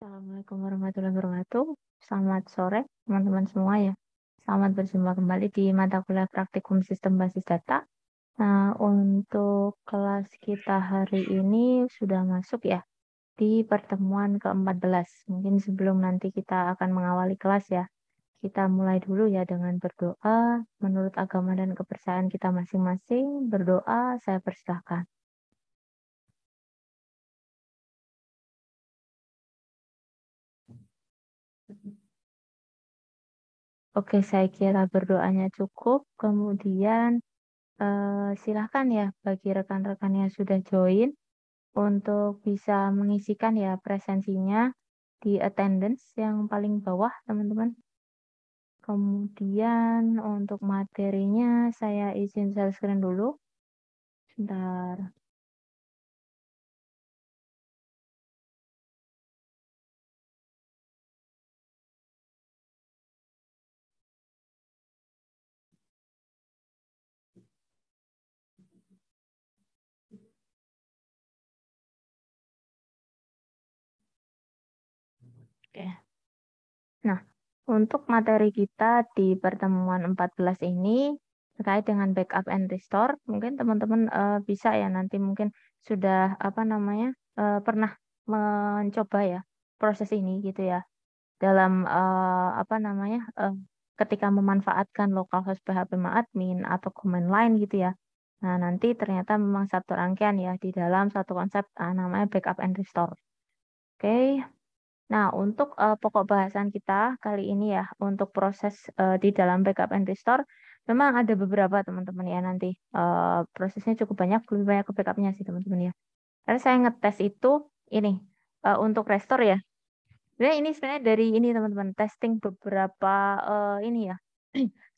Assalamualaikum warahmatullahi wabarakatuh. Selamat sore teman-teman semua ya. Selamat berjumpa kembali di mata kuliah praktikum sistem basis data. Nah, untuk kelas kita hari ini sudah masuk ya di pertemuan ke-14. Mungkin sebelum nanti kita akan mengawali kelas ya, kita mulai dulu ya dengan berdoa. Menurut agama dan kepercayaan kita masing-masing, berdoa saya persilahkan. Oke, saya kira berdoanya cukup. Kemudian silahkan ya bagi rekan-rekan yang sudah join untuk bisa mengisikan ya presensinya di attendance yang paling bawah, teman-teman. Kemudian untuk materinya saya izin share screen dulu. Sebentar. Oke. Nah, untuk materi kita di pertemuan 14 ini terkait dengan backup and restore, mungkin teman-teman bisa ya nanti mungkin sudah pernah mencoba ya proses ini gitu ya dalam ketika memanfaatkan localhost PHP admin atau command line gitu ya. Nah, nanti ternyata memang satu rangkaian ya di dalam satu konsep namanya backup and restore. Oke. Nah, untuk pokok bahasan kita kali ini ya, untuk proses di dalam backup and restore, memang ada beberapa teman-teman ya nanti. Prosesnya cukup banyak, lebih banyak ke backupnya sih teman-teman ya. Karena saya ngetes itu ini untuk restore ya. Sebenarnya ini sebenarnya dari ini teman-teman, testing beberapa ini ya,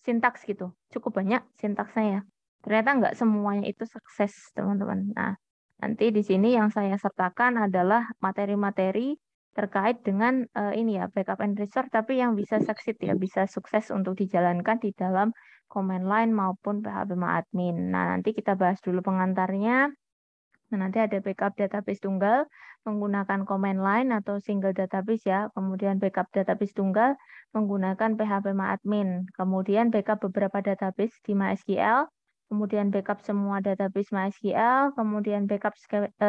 sintaks gitu. Cukup banyak sintaksnya ya. Ternyata nggak semuanya itu sukses teman-teman. Nah, nanti di sini yang saya sertakan adalah materi-materi terkait dengan ini ya backup and restore tapi yang bisa succeed ya bisa sukses untuk dijalankan di dalam command line maupun PHP admin. Nah, nanti kita bahas dulu pengantarnya. Nah, nanti ada backup database tunggal menggunakan command line atau single database ya. Kemudian backup database tunggal menggunakan PHP admin. Kemudian backup beberapa database di MySQL. Kemudian backup semua database MySQL. Kemudian backup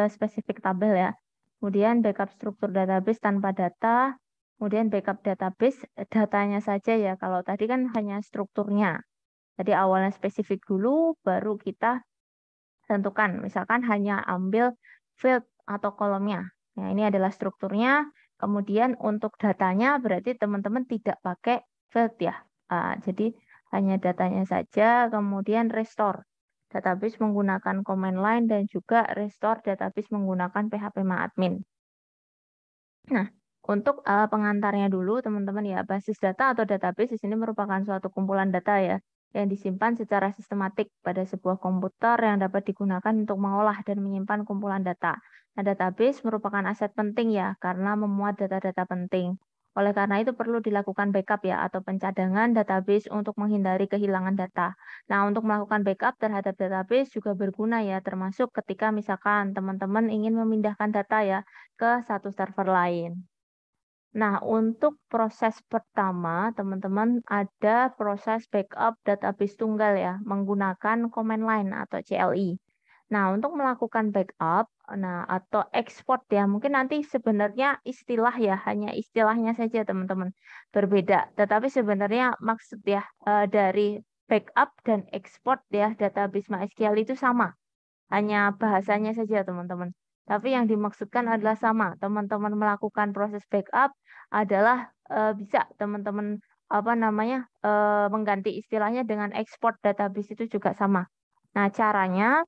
spesifik tabel ya. Kemudian backup struktur database tanpa data. Kemudian backup database datanya saja ya. Kalau tadi kan hanya strukturnya. Jadi awalnya spesifik dulu, baru kita tentukan. Misalkan hanya ambil field atau kolomnya. Nah, ini adalah strukturnya. Kemudian untuk datanya berarti teman-teman tidak pakai field ya. Jadi hanya datanya saja. Kemudian restore. Database menggunakan command line dan juga restore database menggunakan PHP admin. Nah, untuk pengantarnya dulu teman-teman ya, basis data atau database di sini merupakan suatu kumpulan data ya yang disimpan secara sistematik pada sebuah komputer yang dapat digunakan untuk mengolah dan menyimpan kumpulan data. Nah, database merupakan aset penting ya karena memuat data-data penting. Oleh karena itu perlu dilakukan backup ya atau pencadangan database untuk menghindari kehilangan data. Nah, untuk melakukan backup terhadap database juga berguna ya, termasuk ketika misalkan teman-teman ingin memindahkan data ya ke satu server lain. Nah, untuk proses pertama, teman-teman ada proses backup database tunggal ya, menggunakan command line atau CLI. Nah, untuk melakukan backup, nah atau export ya, mungkin nanti sebenarnya istilah ya, hanya istilahnya saja teman-teman berbeda. Tetapi sebenarnya maksud ya dari backup dan export ya database MySQL itu sama. Hanya bahasanya saja, teman-teman. Tapi yang dimaksudkan adalah sama. Teman-teman melakukan proses backup adalah bisa teman-teman mengganti istilahnya dengan export database itu juga sama. Nah, caranya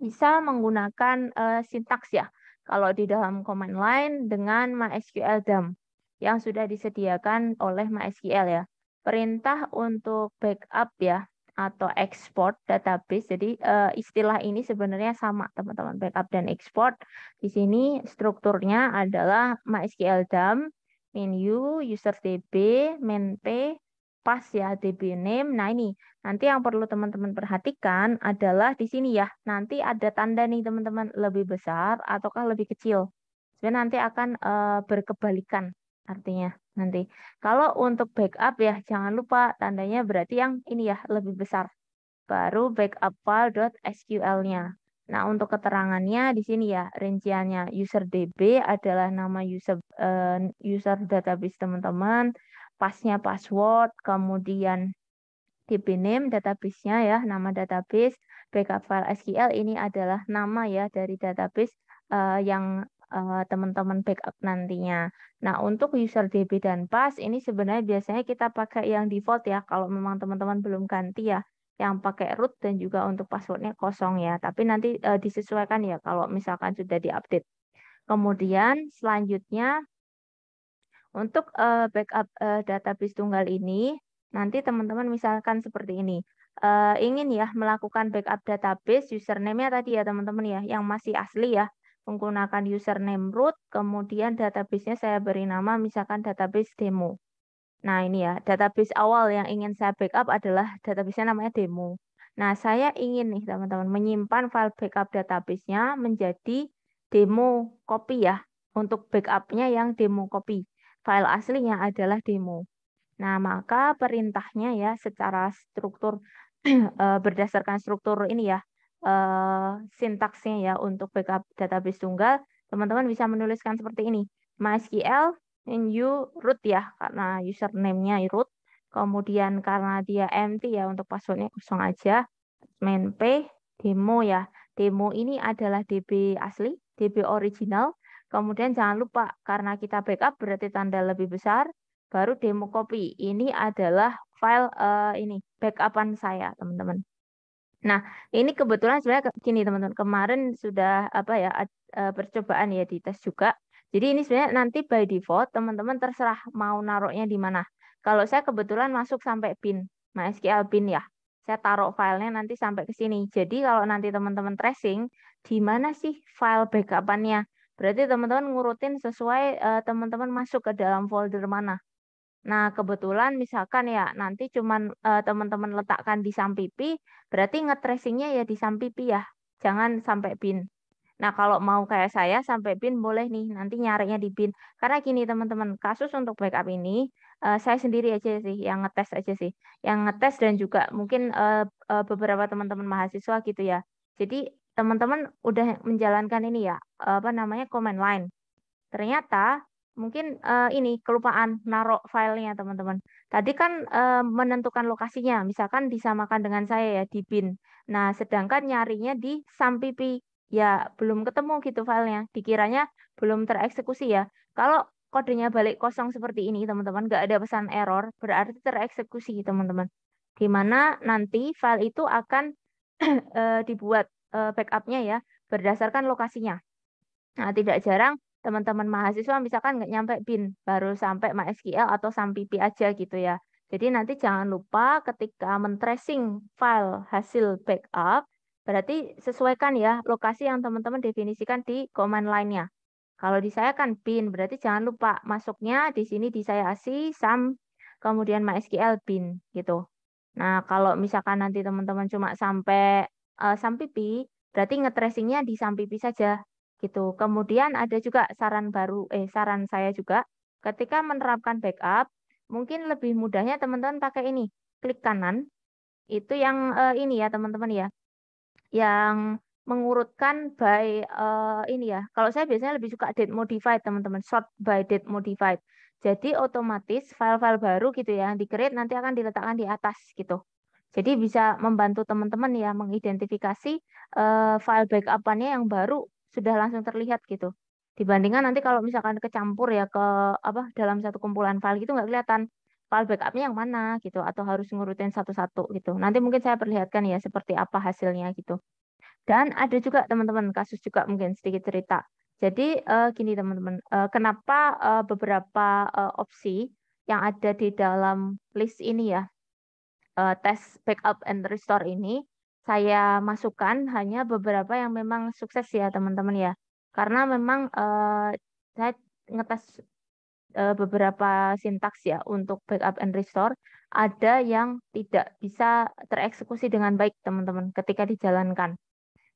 bisa menggunakan sintaks ya. Kalau di dalam command line dengan MySQL DAM yang sudah disediakan oleh MySQL ya. Perintah untuk backup ya atau export database. Jadi istilah ini sebenarnya sama teman-teman backup dan export. Di sini strukturnya adalah MySQL DAM, menu, user DB, main p, pas ya DB name. Nah, ini nanti yang perlu teman-teman perhatikan adalah di sini ya. Nanti ada tanda nih teman-teman lebih besar ataukah lebih kecil. Sebenarnya nanti akan berkebalikan artinya nanti. Kalau untuk backup ya jangan lupa tandanya berarti yang ini ya lebih besar. Baru backup file.sql-nya. Nah, untuk keterangannya di sini ya, rinciannya user DB adalah nama user database teman-teman, pasnya password, kemudian DB name database-nya ya, nama database, backup file SQL ini adalah nama ya dari database yang teman-teman backup nantinya. Nah, untuk user DB dan pass ini sebenarnya biasanya kita pakai yang default ya, kalau memang teman-teman belum ganti ya, yang pakai root dan juga untuk passwordnya kosong ya. Tapi nanti disesuaikan ya kalau misalkan sudah diupdate. Kemudian selanjutnya untuk backup database tunggal ini, nanti teman-teman misalkan seperti ini. Ingin ya melakukan backup database, username-nya tadi ya teman-teman ya, yang masih asli ya. Menggunakan username root, kemudian database-nya saya beri nama misalkan database demo. Nah ini ya, database awal yang ingin saya backup adalah database-nya namanya demo. Nah saya ingin nih teman-teman menyimpan file backup database-nya menjadi demo copy ya. Untuk backup-nya yang demo copy. File aslinya adalah demo. Nah maka perintahnya ya secara struktur berdasarkan struktur ini ya sintaksnya ya untuk backup database tunggal, teman-teman bisa menuliskan seperti ini. MySQL new root ya karena username-nya root. Kemudian karena dia empty ya untuk passwordnya kosong aja. Main p demo ya. Demo ini adalah DB asli, DB original. Kemudian jangan lupa karena kita backup berarti tanda lebih besar. Baru demo copy. Ini adalah file ini backupan saya teman-teman. Nah, ini kebetulan sebenarnya gini teman-teman, kemarin sudah apa ya percobaan ya di tes juga. Jadi ini sebenarnya nanti by default teman-teman terserah mau naruhnya di mana. Kalau saya kebetulan masuk sampai bin, MySQL bin ya. Saya taruh filenya nanti sampai ke sini. Jadi kalau nanti teman-teman tracing, di mana sih file backupannya? Berarti teman-teman ngurutin sesuai teman-teman masuk ke dalam folder mana. Nah, kebetulan misalkan ya nanti cuman teman-teman letakkan di Sampipi, berarti nge-tracingnya ya di Sampipi ya. Jangan sampai bin. Nah, kalau mau kayak saya sampai bin boleh nih nanti nyarinya di bin. Karena gini teman-teman, kasus untuk backup ini saya sendiri aja sih yang ngetes aja sih. Yang ngetes dan juga mungkin beberapa teman-teman mahasiswa gitu ya. Jadi teman-teman udah menjalankan ini ya, apa namanya command line. Ternyata mungkin ini kelupaan naruh filenya teman-teman. Tadi kan menentukan lokasinya, misalkan disamakan dengan saya ya di bin. Nah, sedangkan nyarinya di Sampipi ya belum ketemu gitu filenya. Dikiranya belum tereksekusi ya. Kalau kodenya balik kosong seperti ini teman-teman, nggak ada pesan error, berarti tereksekusi teman-teman. Di mana nanti file itu akan dibuat backupnya ya berdasarkan lokasinya. Nah, tidak jarang teman-teman mahasiswa misalkan nggak nyampe bin, baru sampai MySQL atau Sampipi aja gitu ya. Jadi nanti jangan lupa ketika men-tracing file hasil backup, berarti sesuaikan ya lokasi yang teman-teman definisikan di command line-nya. Kalau di saya kan bin, berarti jangan lupa masuknya di sini di saya ASI, SAM, kemudian MySQL bin gitu. Nah, kalau misalkan nanti teman-teman cuma sampai Sampipi, berarti nge-tracingnya di Sampipi saja gitu. Kemudian ada juga saran saya juga ketika menerapkan backup, mungkin lebih mudahnya teman-teman pakai ini, klik kanan, itu yang ini ya teman-teman ya, yang mengurutkan by ini ya. Kalau saya biasanya lebih suka date modified teman-teman, sort by date modified. Jadi otomatis file-file baru gitu ya, yang di-create nanti akan diletakkan di atas gitu. Jadi bisa membantu teman-teman ya mengidentifikasi file backup-annya yang baru sudah langsung terlihat gitu. Dibandingkan nanti kalau misalkan kecampur ya ke apa dalam satu kumpulan file gitu nggak kelihatan file backupnya yang mana gitu atau harus ngurutin satu-satu gitu. Nanti mungkin saya perlihatkan ya seperti apa hasilnya gitu. Dan ada juga teman-teman kasus juga mungkin sedikit cerita. Jadi gini teman-teman, kenapa beberapa opsi yang ada di dalam list ini ya tes backup and restore ini saya masukkan hanya beberapa yang memang sukses ya teman-teman ya. Karena memang saya ngetes beberapa sintaks ya untuk backup and restore ada yang tidak bisa tereksekusi dengan baik teman-teman ketika dijalankan.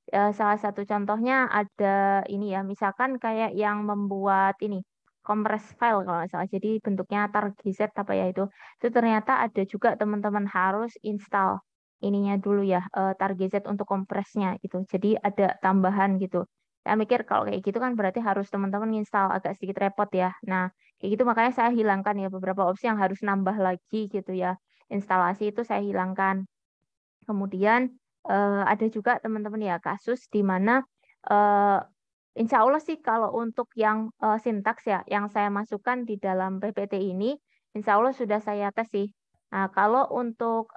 Salah satu contohnya ada ini ya, misalkan kayak yang membuat ini compress file kalau nggak salah. Jadi bentuknya targz apa ya itu. Itu ternyata ada juga teman-teman harus install ininya dulu ya, targz untuk kompresnya gitu. Jadi ada tambahan gitu. Saya mikir kalau kayak gitu kan berarti harus teman-teman install, agak sedikit repot ya. Nah, kayak gitu makanya saya hilangkan ya beberapa opsi yang harus nambah lagi gitu ya. Instalasi itu saya hilangkan. Kemudian ada juga teman-teman ya kasus di mana eh, insya Allah sih kalau untuk yang sintaks ya yang saya masukkan di dalam PPT ini, insya Allah sudah saya tes sih. Nah, kalau untuk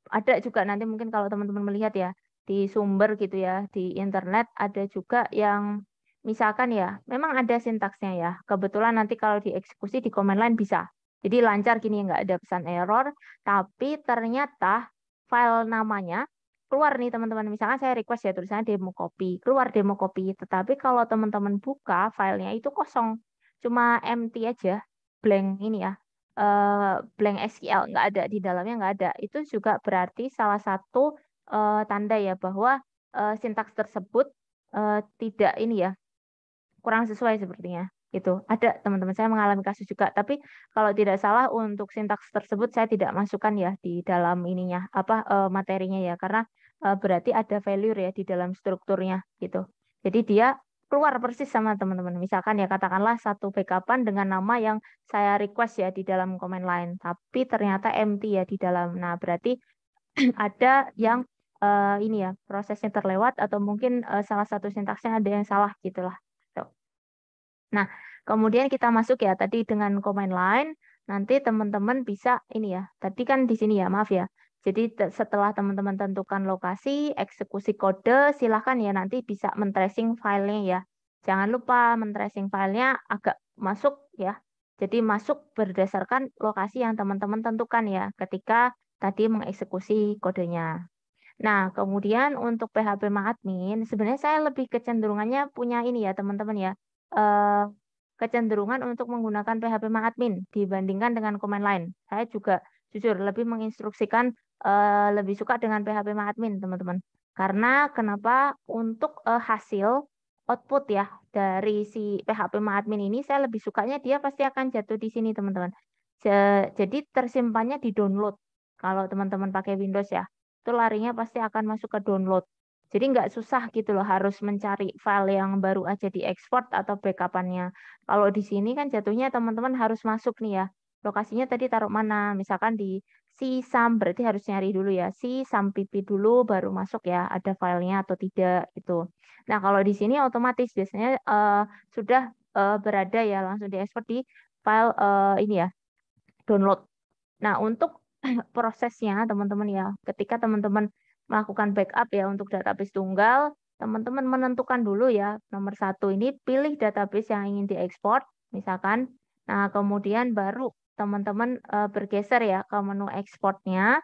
ada juga nanti mungkin kalau teman-teman melihat ya di sumber gitu ya di internet ada juga yang misalkan ya memang ada sintaksnya ya. Kebetulan nanti kalau dieksekusi di command line bisa. Jadi lancar gini nggak ada pesan error, tapi ternyata file namanya keluar nih teman-teman. Misalkan saya request ya tulisannya demo copy, keluar demo copy. Tetapi kalau teman-teman buka filenya itu kosong, cuma empty aja, blank ini ya, blank SQL nggak ada di dalamnya nggak ada. Itu juga berarti salah satu tanda ya bahwa sintaks tersebut tidak ini ya kurang sesuai sepertinya. Itu ada teman-teman saya mengalami kasus juga. Tapi kalau tidak salah untuk sintaks tersebut saya tidak masukkan ya di dalam ininya apa materinya ya karena berarti ada failure ya di dalam strukturnya gitu. Jadi dia keluar persis sama teman-teman. Misalkan ya katakanlah satu backupan dengan nama yang saya request ya di dalam command line, tapi ternyata empty ya di dalam. Nah, berarti ada yang ini ya prosesnya terlewat atau mungkin salah satu sintaksnya ada yang salah gitulah. Tuh. Nah, kemudian kita masuk ya tadi dengan command line, nanti teman-teman bisa ini ya. Tadi kan di sini ya, maaf ya. Jadi setelah teman-teman tentukan lokasi, eksekusi kode, silahkan ya nanti bisa men-tracing filenya ya. Jangan lupa men-tracing filenya agak masuk ya. Jadi masuk berdasarkan lokasi yang teman-teman tentukan ya ketika tadi mengeksekusi kodenya. Nah, kemudian untuk PHP admin, sebenarnya saya lebih kecenderungannya punya ini ya, teman-teman ya. Eh, Kecenderungan untuk menggunakan PHP admin dibandingkan dengan command line. Saya juga jujur lebih menginstruksikan lebih suka dengan PHP admin, teman-teman. Karena kenapa untuk hasil output ya dari si PHP admin ini saya lebih sukanya dia pasti akan jatuh di sini, teman-teman. Jadi tersimpannya di download. Kalau teman-teman pakai Windows ya itu larinya pasti akan masuk ke download. Jadi nggak susah gitu loh harus mencari file yang baru aja diekspor atau backupannya. Kalau di sini kan jatuhnya teman-teman harus masuk nih ya. Lokasinya tadi taruh mana? Misalkan di sysam berarti harus nyari dulu ya. Sysam pp dulu baru masuk ya ada filenya atau tidak gitu. Nah kalau di sini otomatis biasanya sudah berada ya langsung diekspor di file ini ya download. Nah, untuk prosesnya teman-teman ya, ketika teman-teman melakukan backup ya untuk database tunggal, teman-teman menentukan dulu ya, nomor satu ini pilih database yang ingin diekspor, misalkan. Nah, kemudian baru teman-teman bergeser ya ke menu ekspornya,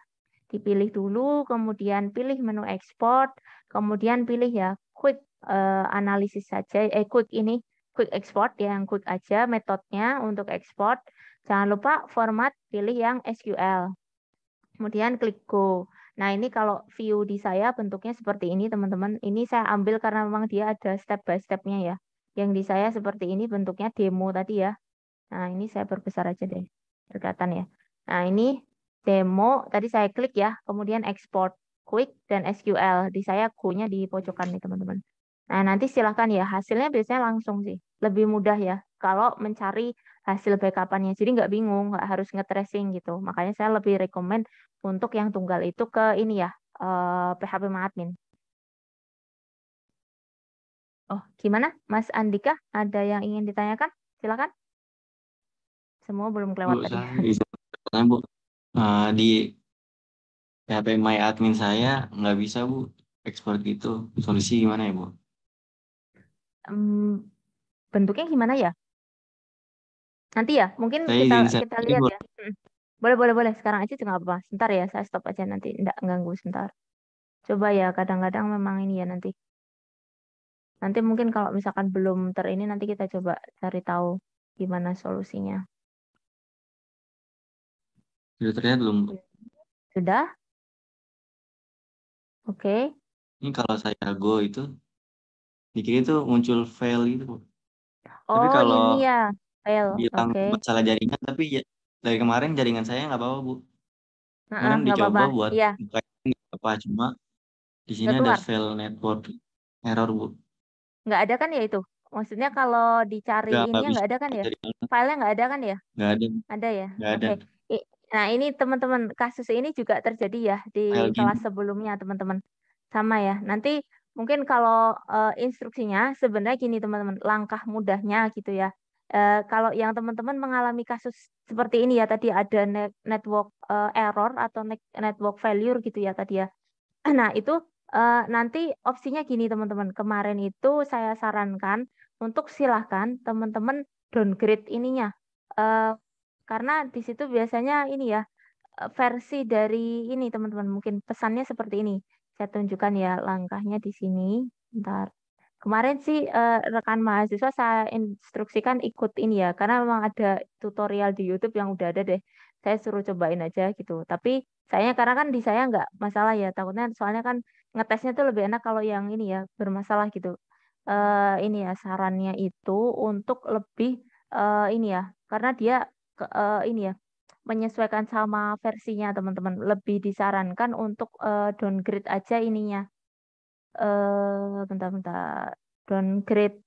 dipilih dulu, kemudian pilih menu ekspor, kemudian pilih ya quick analisis saja, quick ini, quick export ya, yang quick aja metodenya untuk ekspor. Jangan lupa format pilih yang SQL. Kemudian klik Go. Nah, ini kalau view di saya bentuknya seperti ini, teman-teman. Ini saya ambil karena memang dia ada step by step-nya ya. Yang di saya seperti ini bentuknya demo tadi ya. Nah, ini saya perbesar aja deh. Kelihatan ya. Nah, ini demo. Tadi saya klik ya. Kemudian export quick dan SQL. Di saya Go-nya di pojokan nih, teman-teman. Nah, nanti silahkan ya. Hasilnya biasanya langsung sih. Lebih mudah ya. Kalau mencari hasil backupannya. Jadi nggak bingung, nggak harus nge-tracing gitu. Makanya saya lebih rekomen untuk yang tunggal itu ke ini ya. PHP admin. Oh, gimana? Mas Andika, ada yang ingin ditanyakan? Silakan. Semua belum Bu, kelewat tadi. saya izin bertanya, Bu. Di PHP My Admin saya nggak bisa, Bu, ekspor gitu. Solusi gimana ya, Bu? Em, Bentuknya gimana ya? Nanti ya, mungkin Saya kita izin share kita ini, lihat Bu. ya. Boleh, boleh, boleh. Sekarang aja juga nggak apa-apa. Sebentar ya, saya stop aja nanti. Nggak ganggu sebentar. Coba ya, kadang-kadang memang ini ya nanti. Nanti mungkin kalau misalkan belum ini nanti kita coba cari tahu gimana solusinya. Sudah terlihat belum, Bu? Sudah? Oke. Ini kalau saya go itu di kiri itu muncul fail gitu, Bu. Tapi Oh, kalau ini ya. Fail. bilang Oke. masalah jaringan, tapi ya dari kemarin jaringan saya nggak apa-apa, Bu. Heeh, Kemarin nggak dicoba apa-apa. buat Iya, buka nggak apa, cuma di sini nggak ada keluar. fail network error, Bu. Nggak ada kan ya itu? Maksudnya kalau dicari Nggak ininya bisa nggak ada kan ya? dari mana. Filenya nggak ada kan ya? Nggak ada, Ada ya? nggak ada Oke. Nah, ini teman-teman, kasus ini juga terjadi ya di file kelas game. sebelumnya, teman-teman. Sama ya. Nanti mungkin kalau instruksinya sebenarnya gini, teman-teman, langkah mudahnya gitu ya. Kalau yang teman-teman mengalami kasus seperti ini ya, tadi ada network error atau network failure gitu ya tadi ya. Nah, itu nanti opsinya gini, teman-teman. Kemarin itu saya sarankan untuk silahkan teman-teman downgrade ininya. Eh, karena di situ biasanya ini ya, versi dari ini, teman-teman. Mungkin pesannya seperti ini. Saya tunjukkan ya langkahnya di sini. Bentar. Kemarin sih rekan mahasiswa saya instruksikan ikut ini ya, karena memang ada tutorial di YouTube yang udah ada deh. Saya suruh cobain aja gitu. Tapi sayanya karena kan di saya nggak masalah ya, takutnya soalnya kan ngetesnya tuh lebih enak kalau yang ini ya bermasalah gitu. Ini ya sarannya itu untuk lebih ini ya, karena dia ini ya menyesuaikan sama versinya teman-teman. Lebih disarankan untuk downgrade aja ininya. Bentar-bentar. Downgrade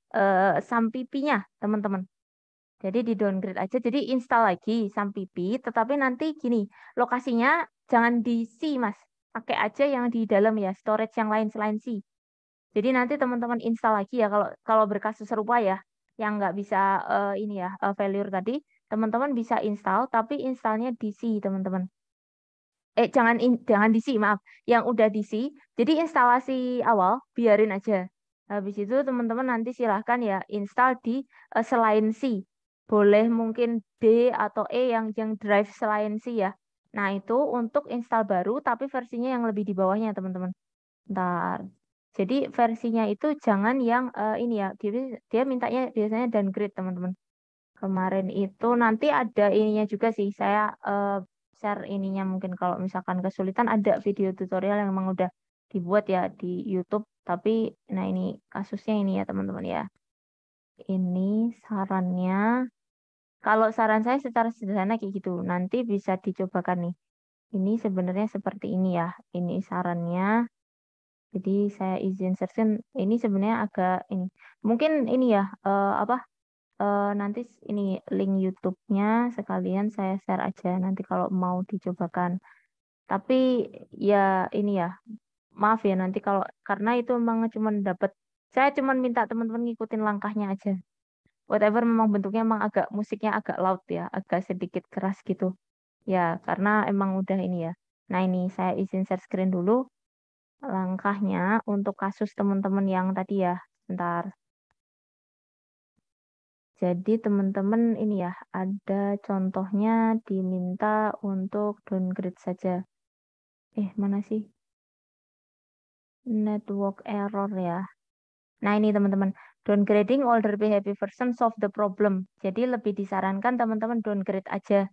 Sampipinya, teman-teman. Jadi di downgrade aja. Jadi install lagi Sampipi, tetapi nanti gini, lokasinya jangan di C, Mas. Pakai aja yang di dalam ya, storage yang lain selain C. Jadi nanti teman-teman install lagi ya kalau kalau berkasus serupa ya, yang nggak bisa ini ya failure tadi, teman-teman bisa install, tapi installnya di C, teman-teman. Jangan diisi, maaf. Yang udah diisi, jadi instalasi awal biarin aja. Habis itu teman-teman nanti silahkan ya install di selain C. Boleh mungkin D atau E yang drive selain C ya. Nah, itu untuk install baru tapi versinya yang lebih di bawahnya, teman-teman. Ntar. Jadi versinya itu jangan yang ini ya. Dia mintanya biasanya downgrade, teman-teman. Kemarin itu nanti ada ininya juga sih. Saya share ininya mungkin kalau misalkan kesulitan ada video tutorial yang memang udah dibuat ya di YouTube. Tapi nah ini kasusnya ini ya teman-teman ya. Ini sarannya. Kalau saran saya secara sederhana kayak gitu. Nanti bisa dicobakan nih. Ini sebenarnya seperti ini ya. Ini sarannya. Jadi saya izin search ini sebenarnya agak ini. Mungkin ini ya apa nanti ini link YouTube-nya sekalian saya share aja nanti kalau mau dicobakan. Tapi ya ini ya, maaf ya nanti kalau karena itu memang cuma dapat saya cuma minta teman-teman ngikutin langkahnya aja. Whatever memang bentuknya memang agak musiknya agak loud ya, agak sedikit keras gitu. Ya, karena emang udah ini ya. Nah, ini saya izin share screen dulu langkahnya untuk kasus teman-teman yang tadi ya. Bentar. Jadi teman-teman ini ya, ada contohnya diminta untuk downgrade saja. Mana sih? Network error ya. Nah ini teman-teman, downgrading older behavior version solve the problem. Jadi lebih disarankan teman-teman downgrade aja.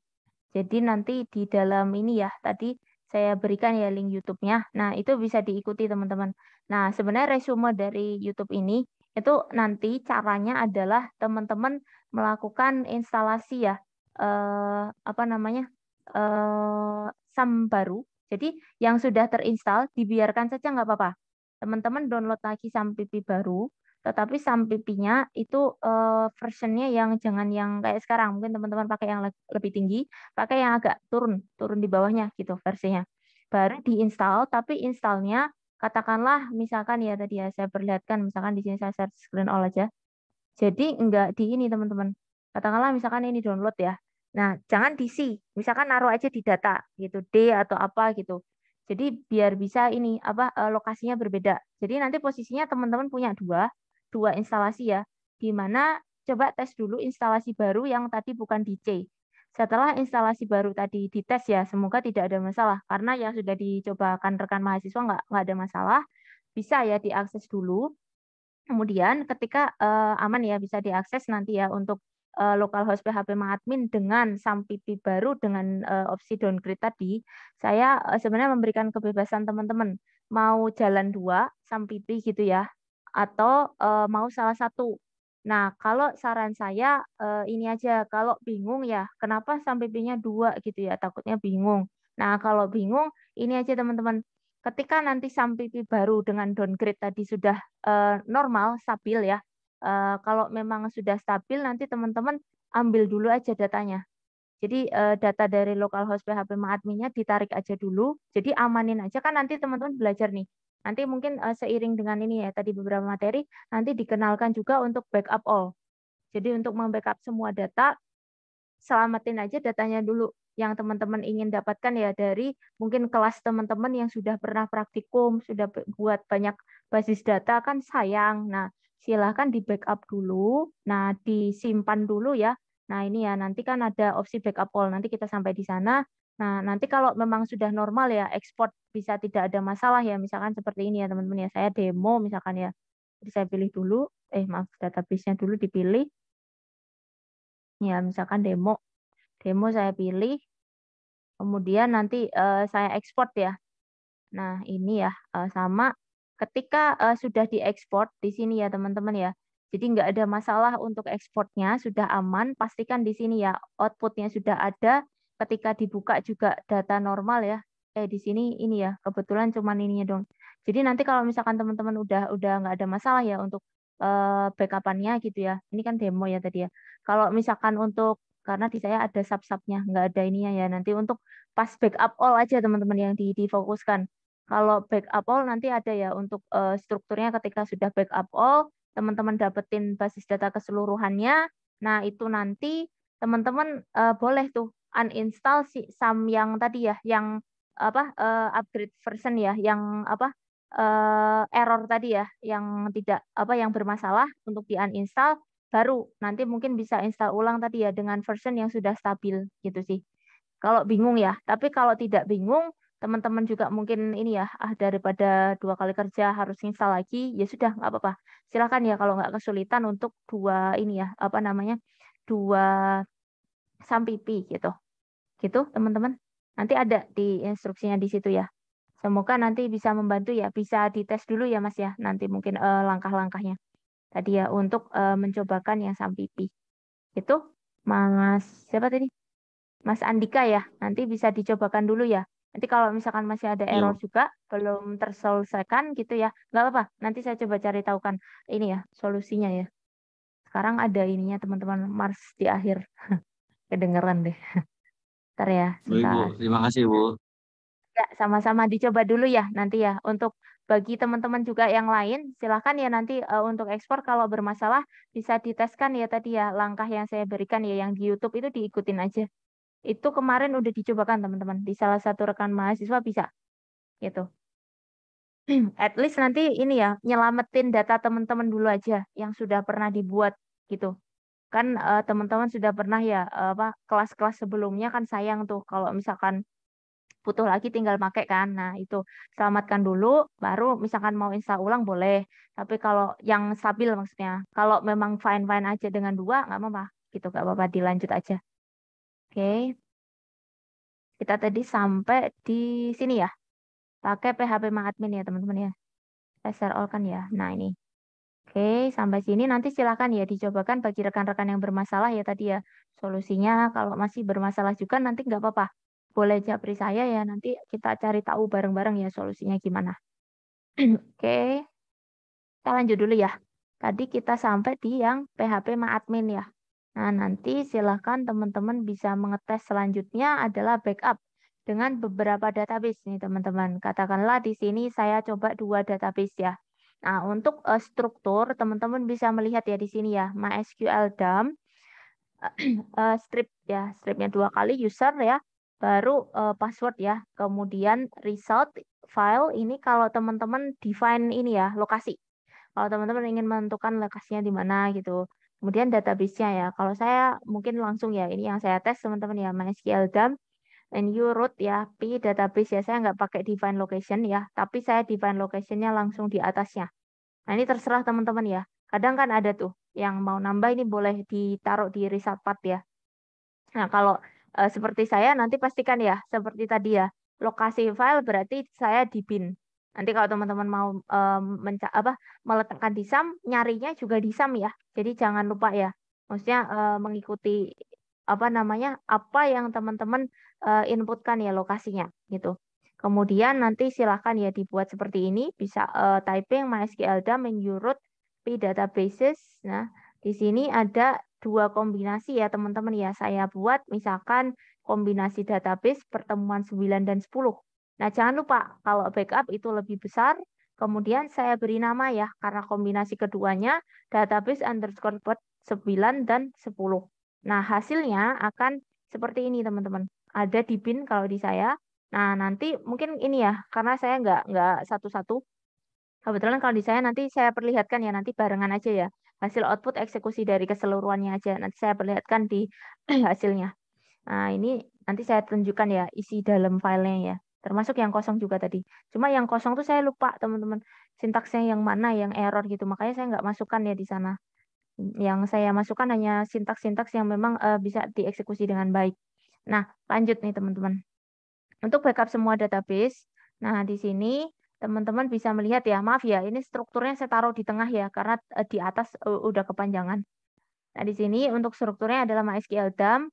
Jadi nanti di dalam ini ya, tadi saya berikan ya link YouTube-nya. Nah, itu bisa diikuti teman-teman. Nah, sebenarnya resume dari YouTube ini itu nanti caranya adalah teman-teman melakukan instalasi ya, apa namanya, SAM baru. Jadi yang sudah terinstall dibiarkan saja nggak apa-apa. Teman-teman download lagi SAM pipi baru, tetapi sampipinya itu versionnya yang jangan yang kayak sekarang. Mungkin teman-teman pakai yang lebih tinggi, pakai yang agak turun, turun di bawahnya gitu versinya. Baru diinstal, tapi installnya katakanlah misalkan ya tadi ya saya perlihatkan, misalkan di sini saya share screen all aja. Jadi enggak di ini teman-teman. Katakanlah misalkan ini download ya. Nah, jangan di C. Misalkan naruh aja di data gitu, D atau apa gitu. Jadi biar bisa ini apa lokasinya berbeda. Jadi nanti posisinya teman-teman punya dua instalasi ya. Di mana coba tes dulu instalasi baru yang tadi bukan di C. Setelah instalasi baru tadi dites ya, semoga tidak ada masalah karena yang sudah dicobakan rekan mahasiswa nggak ada masalah. Bisa ya diakses dulu. Kemudian ketika aman ya bisa diakses nanti ya untuk localhost PHP admin dengan SAMPP baru dengan opsi downgrade tadi, saya sebenarnya memberikan kebebasan teman-teman mau jalan 2 SAMPP gitu ya, atau mau salah satu. Nah, kalau saran saya ini aja, kalau bingung ya, kenapa SAMPP-nya 2 gitu ya, takutnya bingung. Nah, kalau bingung, ini aja teman-teman. Ketika nanti SAMPP baru dengan downgrade tadi sudah normal, stabil ya, kalau memang sudah stabil nanti teman-teman ambil dulu aja datanya. Jadi data dari localhost PHP adminnya ditarik aja dulu. Jadi amanin aja kan nanti teman-teman belajar nih. Nanti mungkin seiring dengan ini ya tadi beberapa materi nanti dikenalkan juga untuk backup all. Jadi untuk membackup semua data selamatin aja datanya dulu yang teman-teman ingin dapatkan ya dari mungkin kelas teman-teman yang sudah pernah praktikum, sudah buat banyak basis data kan sayang. Nah, silahkan di backup dulu. Nah, disimpan dulu ya. Nah, ini ya nanti kan ada opsi backup all. Nanti kita sampai di sana. Nah, nanti kalau memang sudah normal ya, ekspor bisa tidak ada masalah ya. Misalkan seperti ini ya teman-teman ya. Saya demo misalkan ya. Jadi saya pilih dulu. Maaf, database-nya dulu dipilih. Ya, misalkan demo. Demo saya pilih. Kemudian nanti saya ekspor ya. Nah, ini ya sama ketika sudah diekspor di sini ya teman-teman ya. Jadi nggak ada masalah untuk ekspornya, sudah aman. Pastikan di sini ya outputnya sudah ada. Ketika dibuka juga data normal ya. Di sini ini ya kebetulan cuman ininya dong. Jadi nanti kalau misalkan teman-teman udah nggak ada masalah ya untuk backupannya gitu ya. Ini kan demo ya tadi ya. Kalau misalkan untuk karena di saya ada sub-subnya, nggak ada ininya ya. Nanti untuk pas backup all aja teman-teman yang difokuskan. Kalau backup all nanti ada ya untuk strukturnya ketika sudah backup all, teman-teman dapetin basis data keseluruhannya. Nah, itu nanti teman-teman boleh tuh uninstall si SAM yang tadi ya, yang apa upgrade version ya, yang apa error tadi ya, yang tidak apa yang bermasalah untuk di uninstall baru nanti mungkin bisa install ulang tadi ya dengan version yang sudah stabil gitu sih. Kalau bingung ya, tapi kalau tidak bingung, teman-teman juga mungkin ini ya, daripada 2 kali kerja harus install lagi, ya sudah nggak apa-apa. Silakan ya kalau nggak kesulitan untuk 2 ini ya, apa namanya, 2 sampipi gitu. Gitu teman-teman. Nanti ada di instruksinya di situ ya. Semoga nanti bisa membantu ya, bisa dites dulu ya Mas ya, nanti mungkin langkah-langkahnya. Tadi ya untuk mencobakan yang sampipi. Itu Mas siapa tadi? Mas Andika ya, nanti bisa dicobakan dulu ya. Nanti kalau misalkan masih ada error Yo, juga, belum terselesaikan gitu ya, nggak apa-apa. Nanti saya coba cari tahu kan ini ya solusinya ya. Sekarang ada ininya teman-teman Mars di akhir. Kedengeran deh. Ntar ya, baik Bu. sebentar. Terima kasih Bu. Ya, sama-sama dicoba dulu ya nanti ya. Untuk bagi teman-teman juga yang lain, silahkan ya nanti untuk ekspor kalau bermasalah bisa diteskan ya tadi ya langkah yang saya berikan ya yang di YouTube itu diikutin aja. Itu kemarin udah dicobakan teman-teman di salah satu rekan mahasiswa bisa gitu. At least nanti ini ya nyelamatin data teman-teman dulu aja yang sudah pernah dibuat gitu. Kan teman-teman sudah pernah ya apa kelas-kelas sebelumnya kan sayang tuh kalau misalkan butuh lagi tinggal pakai kan. Nah, itu selamatkan dulu baru misalkan mau install ulang boleh. Tapi kalau yang stabil maksudnya, kalau memang fine-fine aja dengan 2 nggak apa-apa gitu, nggak apa-apa dilanjut aja. Oke, kita tadi sampai di sini ya. Pakai PHP admin ya teman-teman ya. Share all kan ya. Nah ini. Oke, sampai sini nanti silakan ya dicobakan bagi rekan-rekan yang bermasalah ya tadi ya. Solusinya kalau masih bermasalah juga nanti nggak apa-apa. Boleh japri saya ya nanti kita cari tahu bareng-bareng ya solusinya gimana. Oke, kita lanjut dulu ya. Tadi kita sampai di yang PHP admin ya. Nah, nanti silakan teman-teman bisa mengetes selanjutnya adalah backup dengan beberapa database nih teman-teman. Katakanlah di sini saya coba 2 database ya. Nah, untuk struktur teman-teman bisa melihat ya di sini ya, MySQL dump strip ya, stripnya 2 kali user ya, baru password ya, kemudian result file ini kalau teman-teman define ini ya, lokasi. Kalau teman-teman ingin menentukan lokasinya di mana gitu. Kemudian database-nya ya. Kalau saya mungkin langsung ya, ini yang saya tes teman-teman ya, MySQL dump and you root ya, P database ya. Saya nggak pakai define location ya, tapi saya define location-nya langsung di atasnya. Nah, ini terserah teman-teman ya. Kadang kan ada tuh Yang mau nambah ini boleh ditaruh di result path ya. Nah, kalau seperti saya nanti pastikan ya, seperti tadi ya, lokasi file berarti saya di bin. Nanti kalau teman-teman mau meletakkan di SAM, nyarinya juga di SAM ya. Jadi jangan lupa ya, maksudnya mengikuti apa yang teman-teman inputkan ya lokasinya gitu. Kemudian nanti silakan ya dibuat seperti ini, bisa typing MySQL DAM root p databases. Nah, di sini ada dua kombinasi ya teman-teman ya. Saya buat misalkan kombinasi database pertemuan 9 dan 10. Nah, jangan lupa kalau backup itu lebih besar, kemudian saya beri nama ya, karena kombinasi keduanya database underscore port 9 dan 10. Nah, hasilnya akan seperti ini teman-teman. Ada di bin kalau di saya. Nah, nanti mungkin ini ya, karena saya nggak satu-satu. Kebetulan kalau di saya nanti saya perlihatkan ya, nanti barengan aja ya. Hasil output eksekusi dari keseluruhannya aja. Nanti saya perlihatkan di hasilnya. Nah, ini nanti saya tunjukkan ya isi dalam filenya ya. Termasuk yang kosong juga tadi. Cuma yang kosong tuh saya lupa teman-teman. Sintaksnya yang mana yang error gitu. Makanya saya nggak masukkan ya di sana. Yang saya masukkan hanya sintaks-sintaks yang memang bisa dieksekusi dengan baik. Nah, lanjut nih teman-teman. Untuk backup semua database, nah di sini teman-teman bisa melihat ya, maaf ya, ini strukturnya saya taruh di tengah ya, karena di atas udah kepanjangan. Nah di sini untuk strukturnya adalah MySQL DAM,